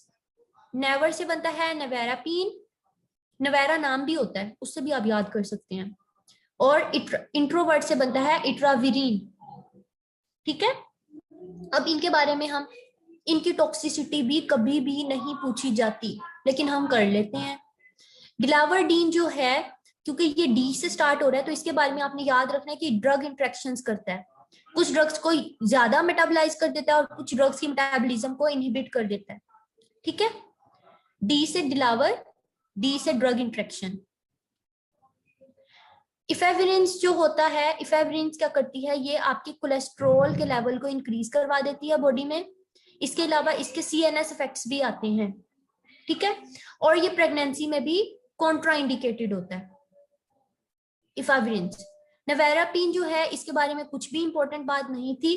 नेवर से बनता है नेवेरापीन, नवेरा नाम भी होता है, उससे भी आप याद कर सकते हैं, और इंट्रोवर्ट से बनता है इट्राविरीन। ठीक है, अब इनके बारे में हम, इनकी टॉक्सिसिटी भी कभी भी नहीं पूछी जाती, लेकिन हम कर लेते हैं। गिलावरडीन जो है, क्योंकि ये डी से स्टार्ट हो रहा है, तो इसके बारे में आपने याद रखना है कि ड्रग इंट्रैक्शंस करता है, कुछ ड्रग्स को ज्यादा मेटाबोलाइज कर देता है और कुछ ड्रग्स की मेटाबॉलिज्म को इनहिबिट कर देता है। ठीक है, डी से दिलावर, डी से ड्रग इंट्रैक्शन। इफेविरेंस जो होता है, इफेविरेंस क्या करती है? ये आपके कोलेस्ट्रॉल के लेवल को इंक्रीज करवा देती है बॉडी में। इसके अलावा इसके CNS इफेक्ट्स भी आते हैं। ठीक है, और ये प्रेगनेंसी में भी कॉन्ट्राइंडिकेटेड होता है इफेविरेंस। नेवेरापीन जो है, इसके बारे में कुछ भी इंपॉर्टेंट बात नहीं थी।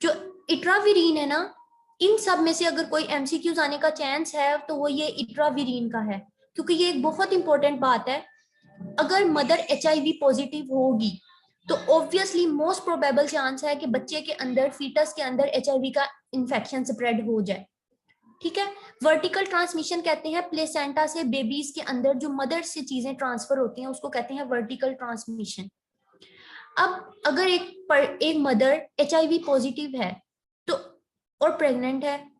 जो इट्राविरीन है ना, इन सब में से अगर कोई MCQs आने का चांस है तो वो ये इट्राविरीन का है, क्योंकि ये एक बहुत इंपॉर्टेंट बात है। अगर मदर HIV पॉजिटिव होगी तो ऑब्वियसली मोस्ट प्रोबेबल चांस है कि बच्चे के अंदर, फीटस के अंदर HIV का इंफेक्शन स्प्रेड हो जाए। ठीक है, वर्टिकल ट्रांसमिशन कहते हैं प्लेसेंटा से बेबीज के अंदर जो मदर से चीजें ट्रांसफर होती हैं उसको कहते हैं वर्टिकल ट्रांसमिशन। अब अगर एक मदर HIV पॉजिटिव है तो, और प्रेग्नेंट है,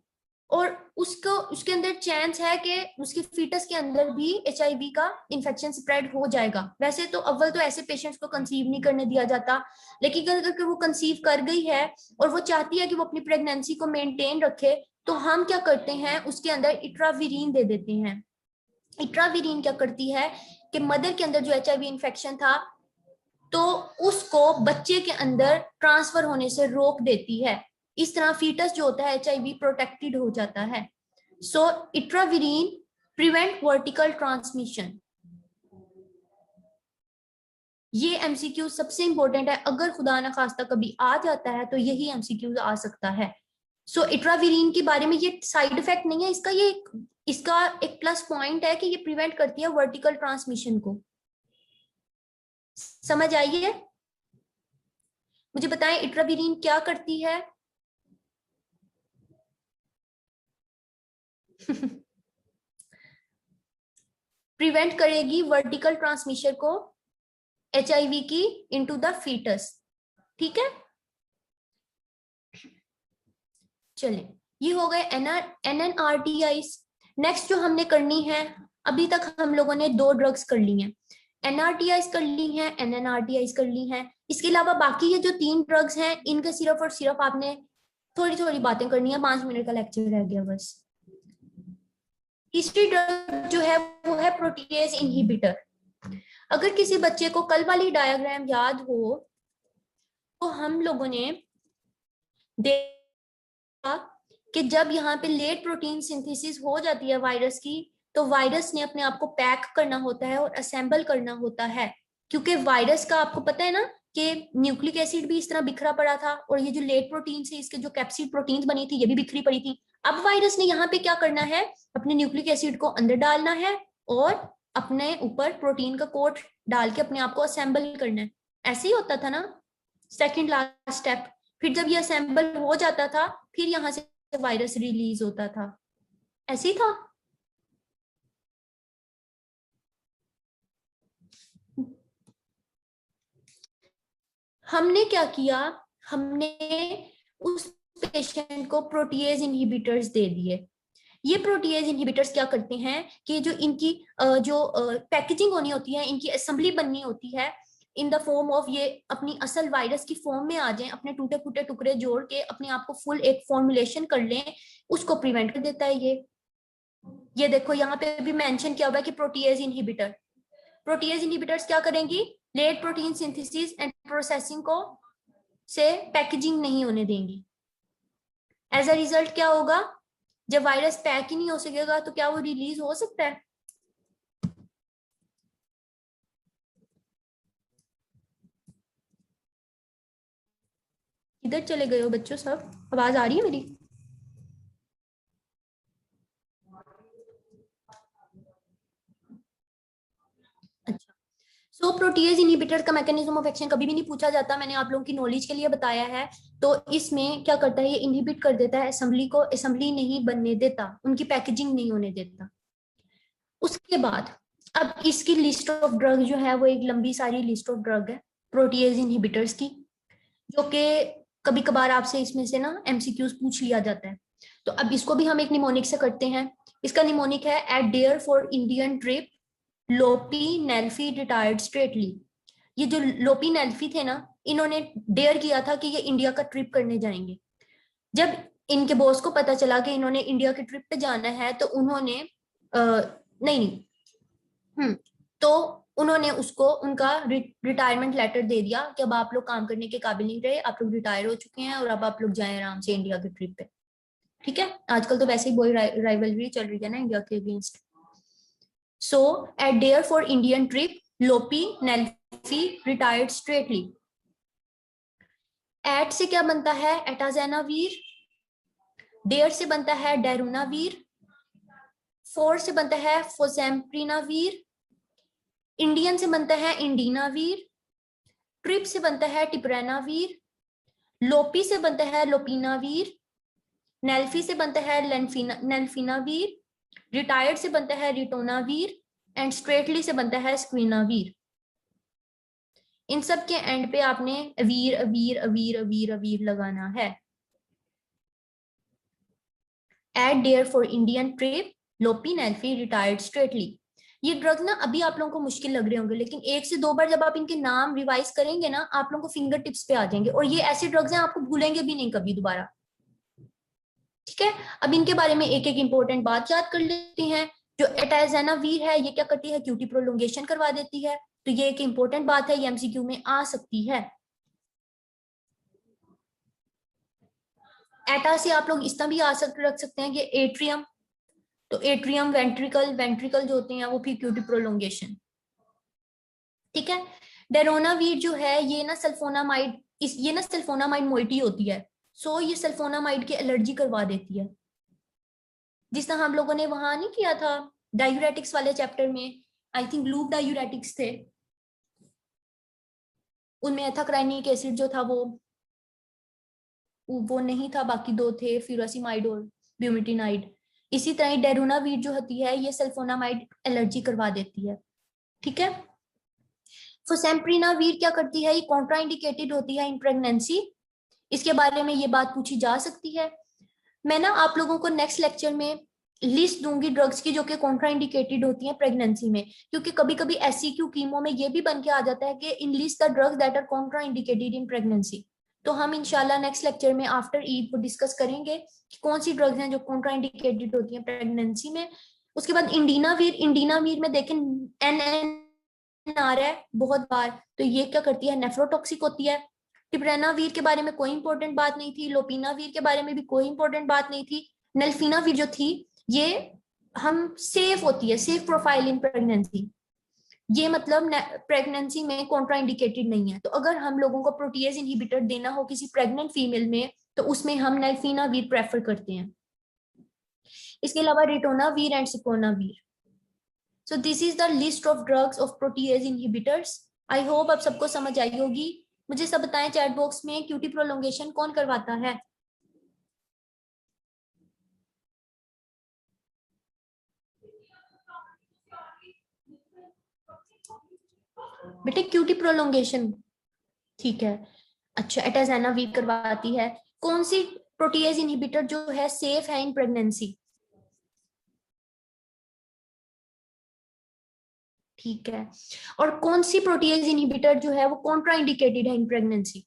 और उसके अंदर चांस है कि उसके फीटस के अंदर भी HIV का इंफेक्शन स्प्रेड हो जाएगा। वैसे तो अव्वल तो ऐसे पेशेंट्स को कंसीव नहीं करने दिया जाता, लेकिन अगर वो कंसीव कर गई है और वो चाहती है कि वो अपनी प्रेगनेंसी को मेंटेन रखे, तो हम क्या करते हैं, उसके अंदर इट्राविरीन दे देते हैं। इट्राविरीन क्या करती है कि मदर के अंदर जो HIV इंफेक्शन था तो उसको बच्चे के अंदर ट्रांसफर होने से रोक देती है। इस तरह फीटस जो होता है HIV प्रोटेक्टेड हो जाता है। सो इट्राविरीन प्रिवेंट वर्टिकल ट्रांसमिशन। ये MCQ सबसे इंपॉर्टेंट है, अगर खुदा ना खास्ता कभी आ जाता है तो यही MCQ आ सकता है। सो इट्राविरीन के बारे में ये साइड इफेक्ट नहीं है इसका, ये इसका एक प्लस पॉइंट है कि ये प्रिवेंट करती है वर्टिकल ट्रांसमिशन को। समझ आई है? मुझे बताएं इट्राविरीन क्या करती है? प्रिवेंट करेगी वर्टिकल ट्रांसमिशन को HIV की इनटू द फीटस। ठीक है, चलें, ये हो गए NNRTIs। नेक्स्ट जो हमने करनी है, अभी तक हम लोगों ने 2 ड्रग्स कर ली हैं, NRTIs कर ली हैं, NNRTIs कर ली हैं। इसके अलावा बाकी ये जो 3 ड्रग्स हैं, इनके सिर्फ और सिर्फ आपने थोड़ी थोड़ी बातें करनी है, 5 मिनट का लेक्चर रह गया बस। तीसरी ड्रग जो है वो है प्रोटीएज इनहिबिटर। अगर किसी बच्चे को कल वाली डायग्राम याद हो तो हम लोगों ने देखा कि जब यहाँ पे लेट प्रोटीन सिंथेसिस हो जाती है वायरस की, तो वायरस ने अपने आप को पैक करना होता है और असेंबल करना होता है, क्योंकि वायरस का आपको पता है ना कि न्यूक्लिक एसिड भी इस तरह बिखरा पड़ा था और ये जो लेट प्रोटीन से इसके जो कैप्सिड प्रोटीन्स बनी थी ये भी बिखरी पड़ी थी। अब वायरस ने यहाँ पे क्या करना है, अपने न्यूक्लिक एसिड को अंदर डालना है और अपने ऊपर प्रोटीन का कोट डाल के अपने आप को असेंबल करना है। ऐसे ही होता था ना सेकंड लास्ट स्टेप। फिर जब ये असेंबल हो जाता था फिर यहाँ से वायरस रिलीज होता था। ऐसे ही था। हमने क्या किया, हमने उस पेशेंट को प्रोटीएज इनहिबिटर्स दे दिए। ये प्रोटीएज इनहिबिटर्स क्या करते हैं कि जो इनकी जो पैकेजिंग होनी होती है, इनकी असेंबली बननी होती है इन द फॉर्म ऑफ, ये अपनी असल वायरस की फॉर्म में आ जाएं, अपने टूटे फूटे टुकड़े जोड़ के अपने आप को फुल एक फॉर्मुलेशन कर लें, उसको प्रिवेंट कर देता है ये देखो यहाँ पे भी मेंशन किया हुआ है कि प्रोटीएज इनहिबिटर, प्रोटीएज इनहिबिटर्स क्या करेंगी, late protein synthesis and processing को से पैकेजिंग नहीं होने देंगी। एज अ रिजल्ट क्या होगा, जब वायरस पैक ही नहीं हो सकेगा तो क्या वो रिलीज हो सकता है? किधर चले गए हो बच्चों सब, आवाज आ रही है मेरी? अच्छा, सो प्रोटीएज इनहिबिटर का मैकेनिज्म ऑफ एक्शन कभी भी नहीं पूछा जाता, मैंने आप लोगों की नॉलेज के लिए बताया है। तो इसमें क्या करता है, ये इनहिबिट कर देता है असेंबली को, असेंबली नहीं बनने देता, उनकी पैकेजिंग नहीं होने देता। उसके बाद अब इसकी लिस्ट ऑफ ड्रग जो है वो एक लंबी सारी लिस्ट ऑफ ड्रग है प्रोटीएज इनहिबिटर्स की, जो कि कभी कभार आपसे इसमें से ना एमसीक्यूज पूछ लिया जाता है। तो अब इसको भी हम एक निमोनिक से करते हैं। इसका निमोनिक है at dare for Indian trip lopi nelfi retired straightly. ये जो लोपी नेल्फी थे ना, इन्होंने डेयर किया था कि ये इंडिया का ट्रिप करने जाएंगे। जब इनके बॉस को पता चला कि इन्होंने इंडिया की ट्रिप पे जाना है तो उन्होंने नहीं तो उन्होंने उसको उनका रिटायरमेंट लेटर दे दिया कि अब आप लोग काम करने के काबिल नहीं रहे, आप लोग रिटायर हो चुके हैं और अब आप लोग जाएं आराम से इंडिया की ट्रिप पे। ठीक है, आजकल तो वैसे ही बॉय राइवलरी चल रही है ना इंडिया के against. So at dare for Indian trip lopi nelfi retired straightly. At से क्या बनता है, एटाजेनावीर। डेयर से बनता है डेरुनावीर। फोर से बनता है फोसेम्प्रीनावीर। इंडियन से बनता है इंडीनावीर। ट्रिप से बनता है टिप्रेनावीर। लोपी से बनता है लोपीनावीर। नेल्फी से बनता है नेल्फिनावीर। रिटायर्ड से बनता है रिटोनावीर एंड स्ट्रेटली से बनता है स्क्वीनावीर। इन सब के एंड पे आपने अवीर अवीर अवीर अवीर अवीर लगाना है। At dare for Indian trip lopi nelfi retired straightly. ये ड्रग ना अभी आप लोगों को मुश्किल लग रहे होंगे, लेकिन 1 से 2 बार जब आप इनके नाम रिवाइज करेंगे ना, आप लोगों को फिंगर टिप्स पे आ जाएंगे और ये ऐसे ड्रग्स हैं आपको भूलेंगे भी नहीं कभी दोबारा। ठीक है, अब इनके बारे में एक एक इंपॉर्टेंट बात याद कर लेते हैं। जो एटाजेनावीर है ये क्या करती है, क्यूटी प्रोलोंगेशन करवा देती है, तो ये एक इंपॉर्टेंट बात है, ये एमसीक्यू में आ सकती है। एटा से आप लोग इस तरह भी रख सकते हैं कि एट्रियम, तो एट्रियम वेंट्रिकल, वेंट्रिकल जो होते हैं वो फिर क्यूटी प्रोलोंगेशन। ठीक है, डेरोनावीर जो है ये ना सल्फोनामाइड, ये ना सल्फोनामाइड मोइटी होती है, सो ये सल्फोनामाइड की एलर्जी करवा देती है। जिस तरह हम लोगों ने वहां नहीं किया था डायूरेटिक्स वाले चैप्टर में, आई थिंक लूप डायूरेटिक्स थे, उनमें एथाक्राइनिक एसिड जो था वो नहीं था, बाकी 2 थे, फ्यूरासिमाइड और ब्यूमेटिनाइड। इसी तरह डेरुनावीर जो होती है ये सल्फोनामाइड एलर्जी करवा देती है। ठीक है, फोसेम्प्रीनावीर क्या करती है, ये कॉन्ट्राइंडिकेटेड होती है इन प्रेगनेंसी, इसके बारे में ये बात पूछी जा सकती है। मैं ना आप लोगों को नेक्स्ट लेक्चर में लिस्ट दूंगी ड्रग्स की जो कि कॉन्ट्राइंडिकेटेड होती हैं प्रेगनेंसी में, क्योंकि कभी कभी एससीक्यू कीमो में ये भी बन के आ जाता है कि in list the drugs that are contraindicated in pregnancy. तो हम इंशाल्लाह नेक्स्ट लेक्चर में आफ्टर ईद को डिस्कस करेंगे कि कौन सी ड्रग्स हैं जो कॉन्ट्राइंडिकेटेड होती हैं प्रेगनेंसी में। उसके बाद इंडीनावीर, इंडीनावीर में देखें एन आ रहा है बहुत बार, तो ये क्या करती है, नेफ्रोटॉक्सिक होती है। टिप्रेनावीर के बारे में कोई इंपॉर्टेंट बात नहीं थी, लोपीनावीर के बारे में भी कोई इंपॉर्टेंट बात नहीं थी। नेल्फिनावीर जो थी ये हम सेफ होती है, सेफ प्रोफाइल इन प्रेगनेंसी। ये मतलब प्रेगनेंसी में कॉन्ट्राइंडिकेटेड नहीं है। तो अगर हम लोगों को प्रोटीएज इनहिबिटर देना हो किसी प्रेग्नेंट फीमेल में, तो उसमें हम नाइफिनावीर प्रेफर करते हैं। इसके अलावा ritonavir and saquinavir. So this is the list of drugs of protease inhibitors. I hope अब सबको समझ आई होगी। मुझे सब बताएं चैट बॉक्स में, क्यूटी प्रोलोंगेशन कौन करवाता है? बेटे क्यूटी प्रोलोंगेशन, ठीक है। अच्छा, एटाजेनावीर करवाती है। कौन सी प्रोटीएज इनहिबिटर जो है सेफ है इन प्रेगनेंसी? ठीक है। और कौन सी प्रोटीएज इनहिबिटर जो है वो कॉन्ट्राइंडिकेटेड है इन प्रेगनेंसी?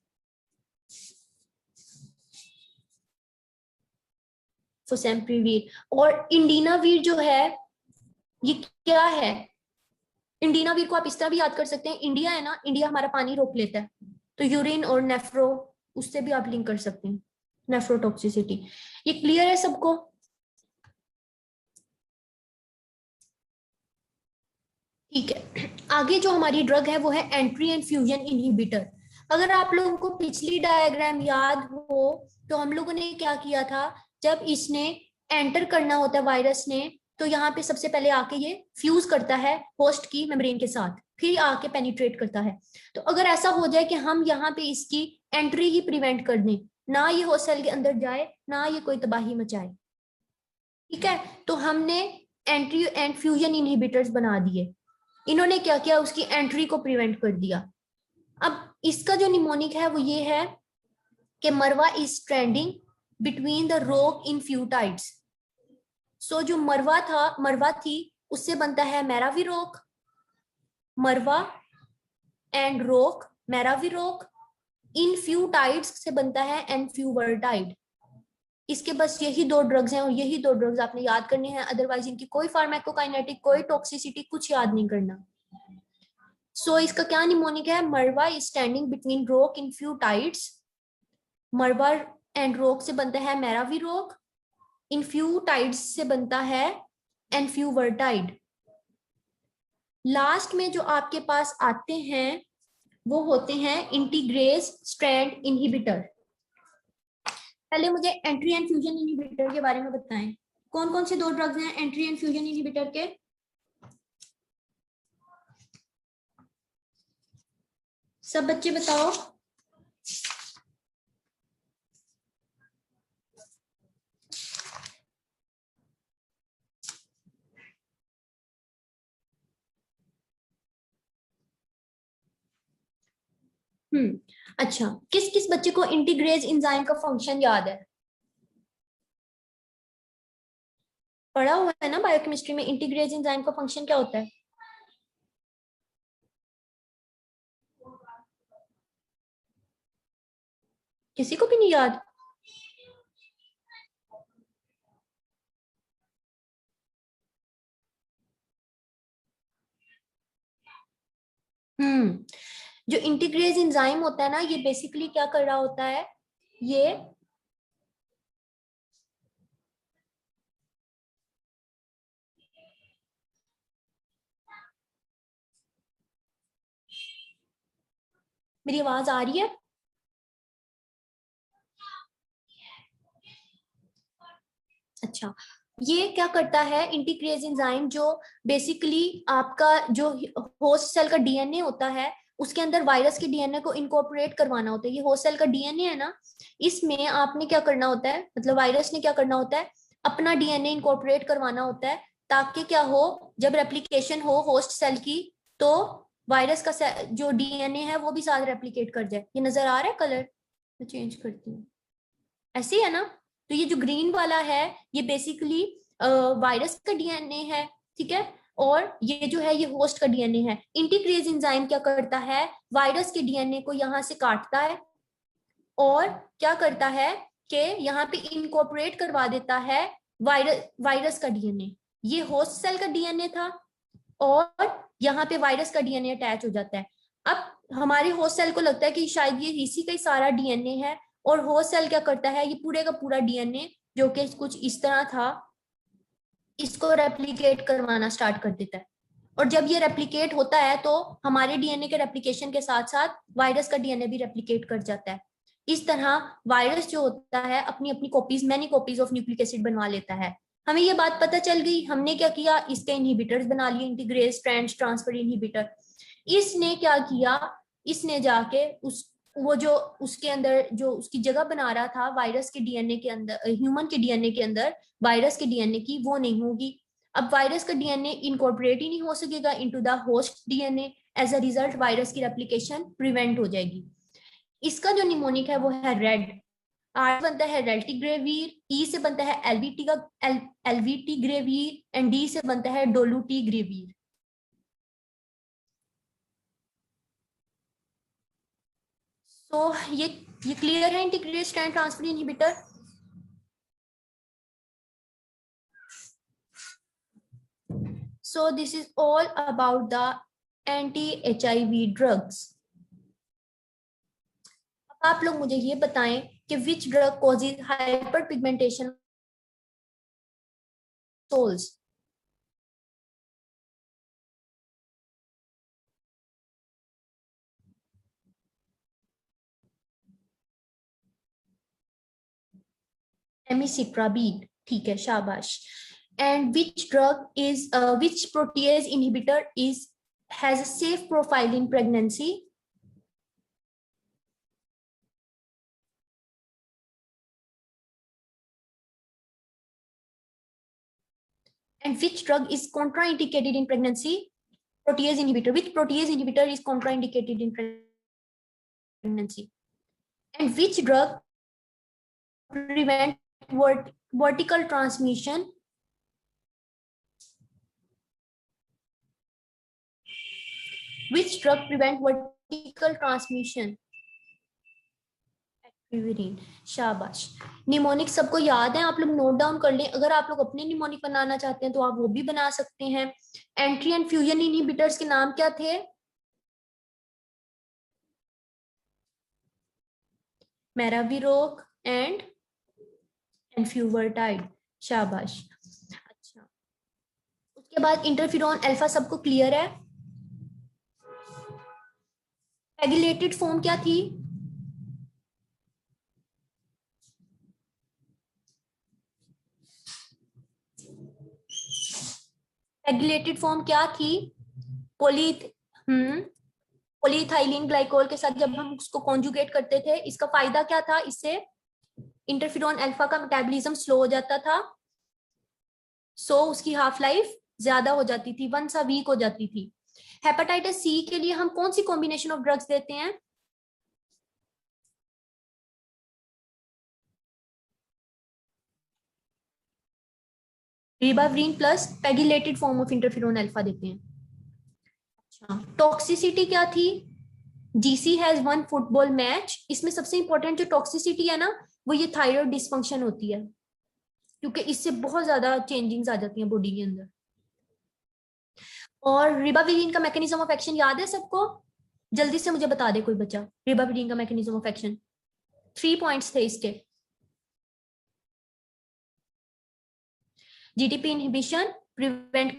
फोसेम्प्रीवीर। और इंडिनावीर जो है ये क्या है? इंडिनावीर को आप इस तरह भी याद कर सकते हैं, इंडिया है ना, इंडिया हमारा पानी रोक लेता है, तो यूरिन और नेफ्रो, उससे भी आप लिंक कर सकते हैं, नेफ्रोटॉक्सिसिटी। ये क्लियर है सबको? ठीक है। आगे जो हमारी ड्रग है वो है एंट्री एंड फ्यूजन इनहिबिटर। अगर आप लोगों को पिछली डायग्राम याद हो तो हम लोगों ने क्या किया था, जब इसने एंटर करना होता है वायरस ने, तो यहाँ पे सबसे पहले आके ये फ्यूज करता है होस्ट की मेम्ब्रेन के साथ, फिर आके पेनिट्रेट करता है। तो अगर ऐसा हो जाए कि हम यहाँ पे इसकी एंट्री ही प्रिवेंट कर दें, ना ये होस्ट सेल के अंदर जाए, ना ये कोई तबाही मचाए, ठीक है, तो हमने एंट्री एंड फ्यूजन इनहिबिटर्स बना दिए। इन्होंने क्या किया, उसकी एंट्री को प्रिवेंट कर दिया। अब इसका जो निमोनिक है वो ये है कि मरवा इज स्ट्रैंडिंग बिटवीन द रोक इन फ्यू टाइड्स। सो जो मरवा थी उससे बनता है मैराविरोक, मरवा एंड रोक, मैराविरोक। इन फ्यू टाइड्स से बनता है एनफ्यूवर्टाइड। इसके बस यही दो ड्रग्स हैं और यही दो ड्रग्स आपने याद करने हैं, अदरवाइज इनकी कोई फार्माकोकाइनेटिक, कोई टॉक्सिसिटी कुछ याद नहीं करना। सो इसका क्या निमोनिक है, मरवा इज स्टैंडिंग बिटवीन रोक इन फ्यू टाइड्स। मरवा एंड रोक से बनता है मैराविरोक, इन फ्यू टाइड्स से बनता है एनफ्यूवर्टाइड। लास्ट में जो आपके पास आते हैं वो होते हैं इंटीग्रेज स्ट्रैंड इनहिबिटर। पहले मुझे एंट्री एंड फ्यूजन इनहिबिटर के बारे में बताएं, कौन कौन से दो ड्रग्स हैं एंट्री एंड फ्यूजन इनहिबिटर के? सब बच्चे बताओ। अच्छा, किस किस बच्चे को इंटीग्रेज एंजाइम का फंक्शन याद है? पढ़ा हुआ है ना बायोकेमिस्ट्री में, इंटीग्रेज एंजाइम का फंक्शन क्या होता है? किसी को भी नहीं याद? जो इंटीग्रेज एंजाइम होता है ना, ये बेसिकली क्या कर रहा होता है, ये मेरी आवाज आ रही है? अच्छा, ये क्या करता है इंटीग्रेज एंजाइम, जो बेसिकली आपका जो होस्ट सेल का डीएनए होता है उसके अंदर वायरस के डीएनए को इनकॉर्पोरेट करवाना होता है। ये होस्ट सेल का डीएनए है ना, इसमें आपने क्या करना होता है, मतलब वायरस ने क्या करना होता है, अपना डीएनए इनकॉर्पोरेट करवाना होता है, ताकि क्या हो, जब रेप्लिकेशन हो होस्ट सेल की तो वायरस का जो डीएनए है वो भी साथ रेप्लिकेट कर जाए। ये नजर आ रहा है कलर? मैं चेंज करती हूँ, ऐसे ही है ना? तो ये जो ग्रीन वाला है ये बेसिकली वायरस का डीएनए है, ठीक है, और ये जो है ये होस्ट का डीएनए है। इंटीग्रेज एंजाइम क्या करता है, वायरस के डीएनए को यहाँ से काटता है और क्या करता है कि यहाँ पे इनकॉर्पोरेट करवा देता है वायरस का डीएनए। ये होस्ट सेल का डीएनए था और यहाँ पे वायरस का डीएनए अटैच हो जाता है। अब हमारे होस्ट सेल को लगता है कि शायद ये इसी का ही सारा डीएनए है, और होस्ट सेल क्या करता है, ये पूरे का पूरा डीएनए जो कि कुछ इस तरह था, इसको रेप्लिकेट करवाना स्टार्ट कर देता है। और जब ये रेप्लिकेट होता है तो हमारे डीएनए के रेप्लिकेशन के साथ साथ वायरस का डीएनए भी रेप्लिकेट कर जाता है। इस तरह वायरस जो होता है अपनी अपनी copies, many copies of nucleic acid बनवा लेता है। हमें ये बात पता चल गई, हमने क्या किया, इसके इनहिबिटर्स बना लिए, इंटीग्रेज स्ट्रैंड ट्रांसफर इनहिबिटर। इसने क्या किया, इसने जाके उस वो जो उसके अंदर जो उसकी जगह बना रहा था वायरस के डीएनए के अंदर, ह्यूमन के डीएनए के अंदर वायरस के डीएनए की, वो नहीं होगी। अब वायरस का डीएनए इनकॉर्पोरेट ही नहीं हो सकेगा into the host DNA. As a result virus की रेप्लिकेशन प्रिवेंट हो जाएगी। इसका जो निमोनिक है वो है रेड। आर बनता है रेल्टिग्रेविर, ई से बनता है एलवीटी का एलवीटिग्रेविर एंड डी से बनता है डोलूटिग्रेविर। तो ये क्लियर है integrate strand transfer inhibitor. So this is all about the anti-HIV drugs. अब आप लोग मुझे ये बताएं कि which drug causes hyperpigmentation soles? Amicetrabine, ठीक है, शाबाश। And which drug is which protease inhibitor has a safe profile in pregnancy? And which drug is contraindicated in pregnancy? Protease inhibitor. Which protease inhibitor is contraindicated in pregnancy? And which drug prevent vertical transmission? Which drug prevent vertical transmission? एक्टिविरीन, शाबाश। Mnemonic सबको याद है, आप लोग note down कर लें। अगर आप लोग अपने निमोनिक बनाना चाहते हैं तो आप वो भी बना सकते हैं। एंट्री एंड फ्यूजन इनहिबिटर्स के नाम क्या थे? मेराविरोक एंड एनफ्यूवर्टाइड, शाबाश। अच्छा, उसके बाद इंटरफिरॉन अल्फा सबको क्लियर है? पेगिलेटेड फॉर्म क्या थी? पेगिलेटेड फॉर्म क्या थी? पोलीथाइलिन ग्लाइकोल के साथ जब हम उसको कॉन्जुगेट करते थे, इसका फायदा क्या था? इससे इंटरफिरॉन अल्फा का मेटाबॉलिज्म स्लो हो जाता था, सो उसकी हाफ लाइफ ज्यादा हो जाती थी, वन सा वीक हो जाती थी। हेपेटाइटिस सी के लिए हम कौन सी कॉम्बिनेशन ऑफ ड्रग्स देते हैं? Ribavirin plus pegylated form of interferon alpha देते हैं। अच्छा, टॉक्सिसिटी क्या थी? GC has one football match. इसमें सबसे इंपॉर्टेंट जो टॉक्सिसिटी है ना, वो ये थायराइड डिसफंक्शन होती है, क्योंकि इससे बहुत ज्यादा चेंजिंग्स आ जाती हैं बॉडी के अंदर। और रिबाविरिन का मैकेनिज्म ऑफ एक्शन याद है सबको? जल्दी से मुझे बता दे कोई बच्चा, रिबाविरिन का मैकेनिज्म ऑफ एक्शन। 3 पॉइंट्स थे इसके। GTP inhibition, prevent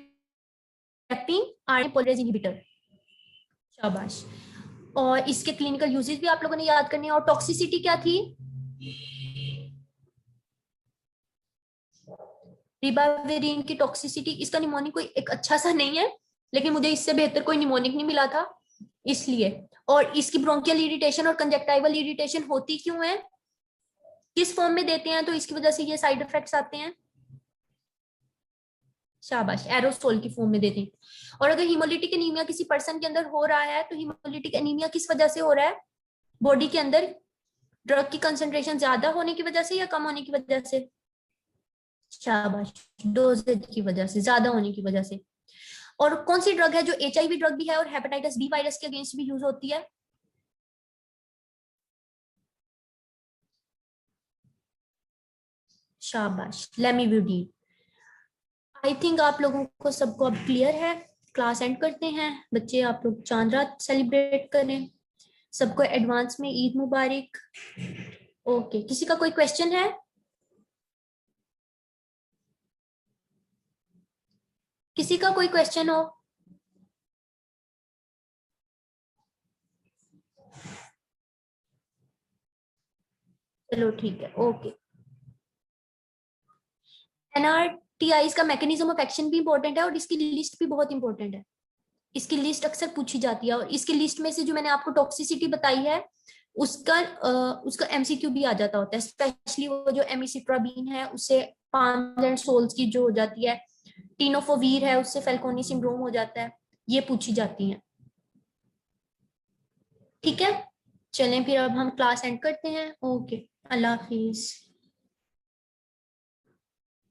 कैप्टिंग, RNA polymerase inhibitor, शाबाश। और इसके क्लिनिकल यूजेस भी आप लोगों ने याद करने हैं। और टॉक्सिसिटी क्या थी? रिबाविरिन की टॉक्सिसिटी, इसका निमोनिक कोई एक अच्छा सा नहीं है, लेकिन मुझे इससे बेहतर कोई निमोनिक नहीं मिला था, इसलिए। और इसकी ब्रोंकियल इरिटेशन और कंजक्टाइवल इरिटेशन होती क्यों है? किस फॉर्म में देते हैं तो इसकी वजह से ये साइड इफेक्ट्स आते हैं? शाबाश, एरोसोल की फॉर्म में देते हैं। और अगर हीमोलिटिक एनीमिया किसी पर्सन के अंदर हो रहा है तो हीमोलिटिक एनीमिया किस वजह से हो रहा है? बॉडी के अंदर ड्रग की कंसंट्रेशन ज्यादा होने की वजह से या कम होने की वजह से? शाबाश, डोजेज की वजह से, ज्यादा होने की वजह से। और कौन सी ड्रग है जो एचआईवी ड्रग भी है और हेपेटाइटिस बी वायरस के अगेंस्ट भी यूज होती है? शाबाश, लेमिविडिन। आई थिंक आप लोगों को सबको अब क्लियर है। क्लास एंड करते हैं बच्चे, आप लोग चांद रात सेलिब्रेट करें। सबको एडवांस में ईद मुबारक। ओके, किसी का कोई क्वेश्चन है? किसी का कोई क्वेश्चन हो? चलो ठीक है, ओके। एनआरटीआईज का मैकेनिज्म ऑफ एक्शन भी इंपॉर्टेंट है और इसकी लिस्ट भी बहुत इंपॉर्टेंट है। इसकी लिस्ट अक्सर पूछी जाती है, और इसकी लिस्ट में से जो मैंने आपको टॉक्सिसिटी बताई है उसका एमसीक्यू भी आ जाता होता है, स्पेशली वो जो एमिसिट्राबीन है उससे पांच एंड सोल्स की जो हो जाती है, टीनोफोवीर है उससे फेल्कोनी सिंड्रोम हो जाता है, ये पूछी जाती हैं। ठीक है, चलें फिर अब हम क्लास एंड करते हैं। ओके, अल्लाह हाफिज।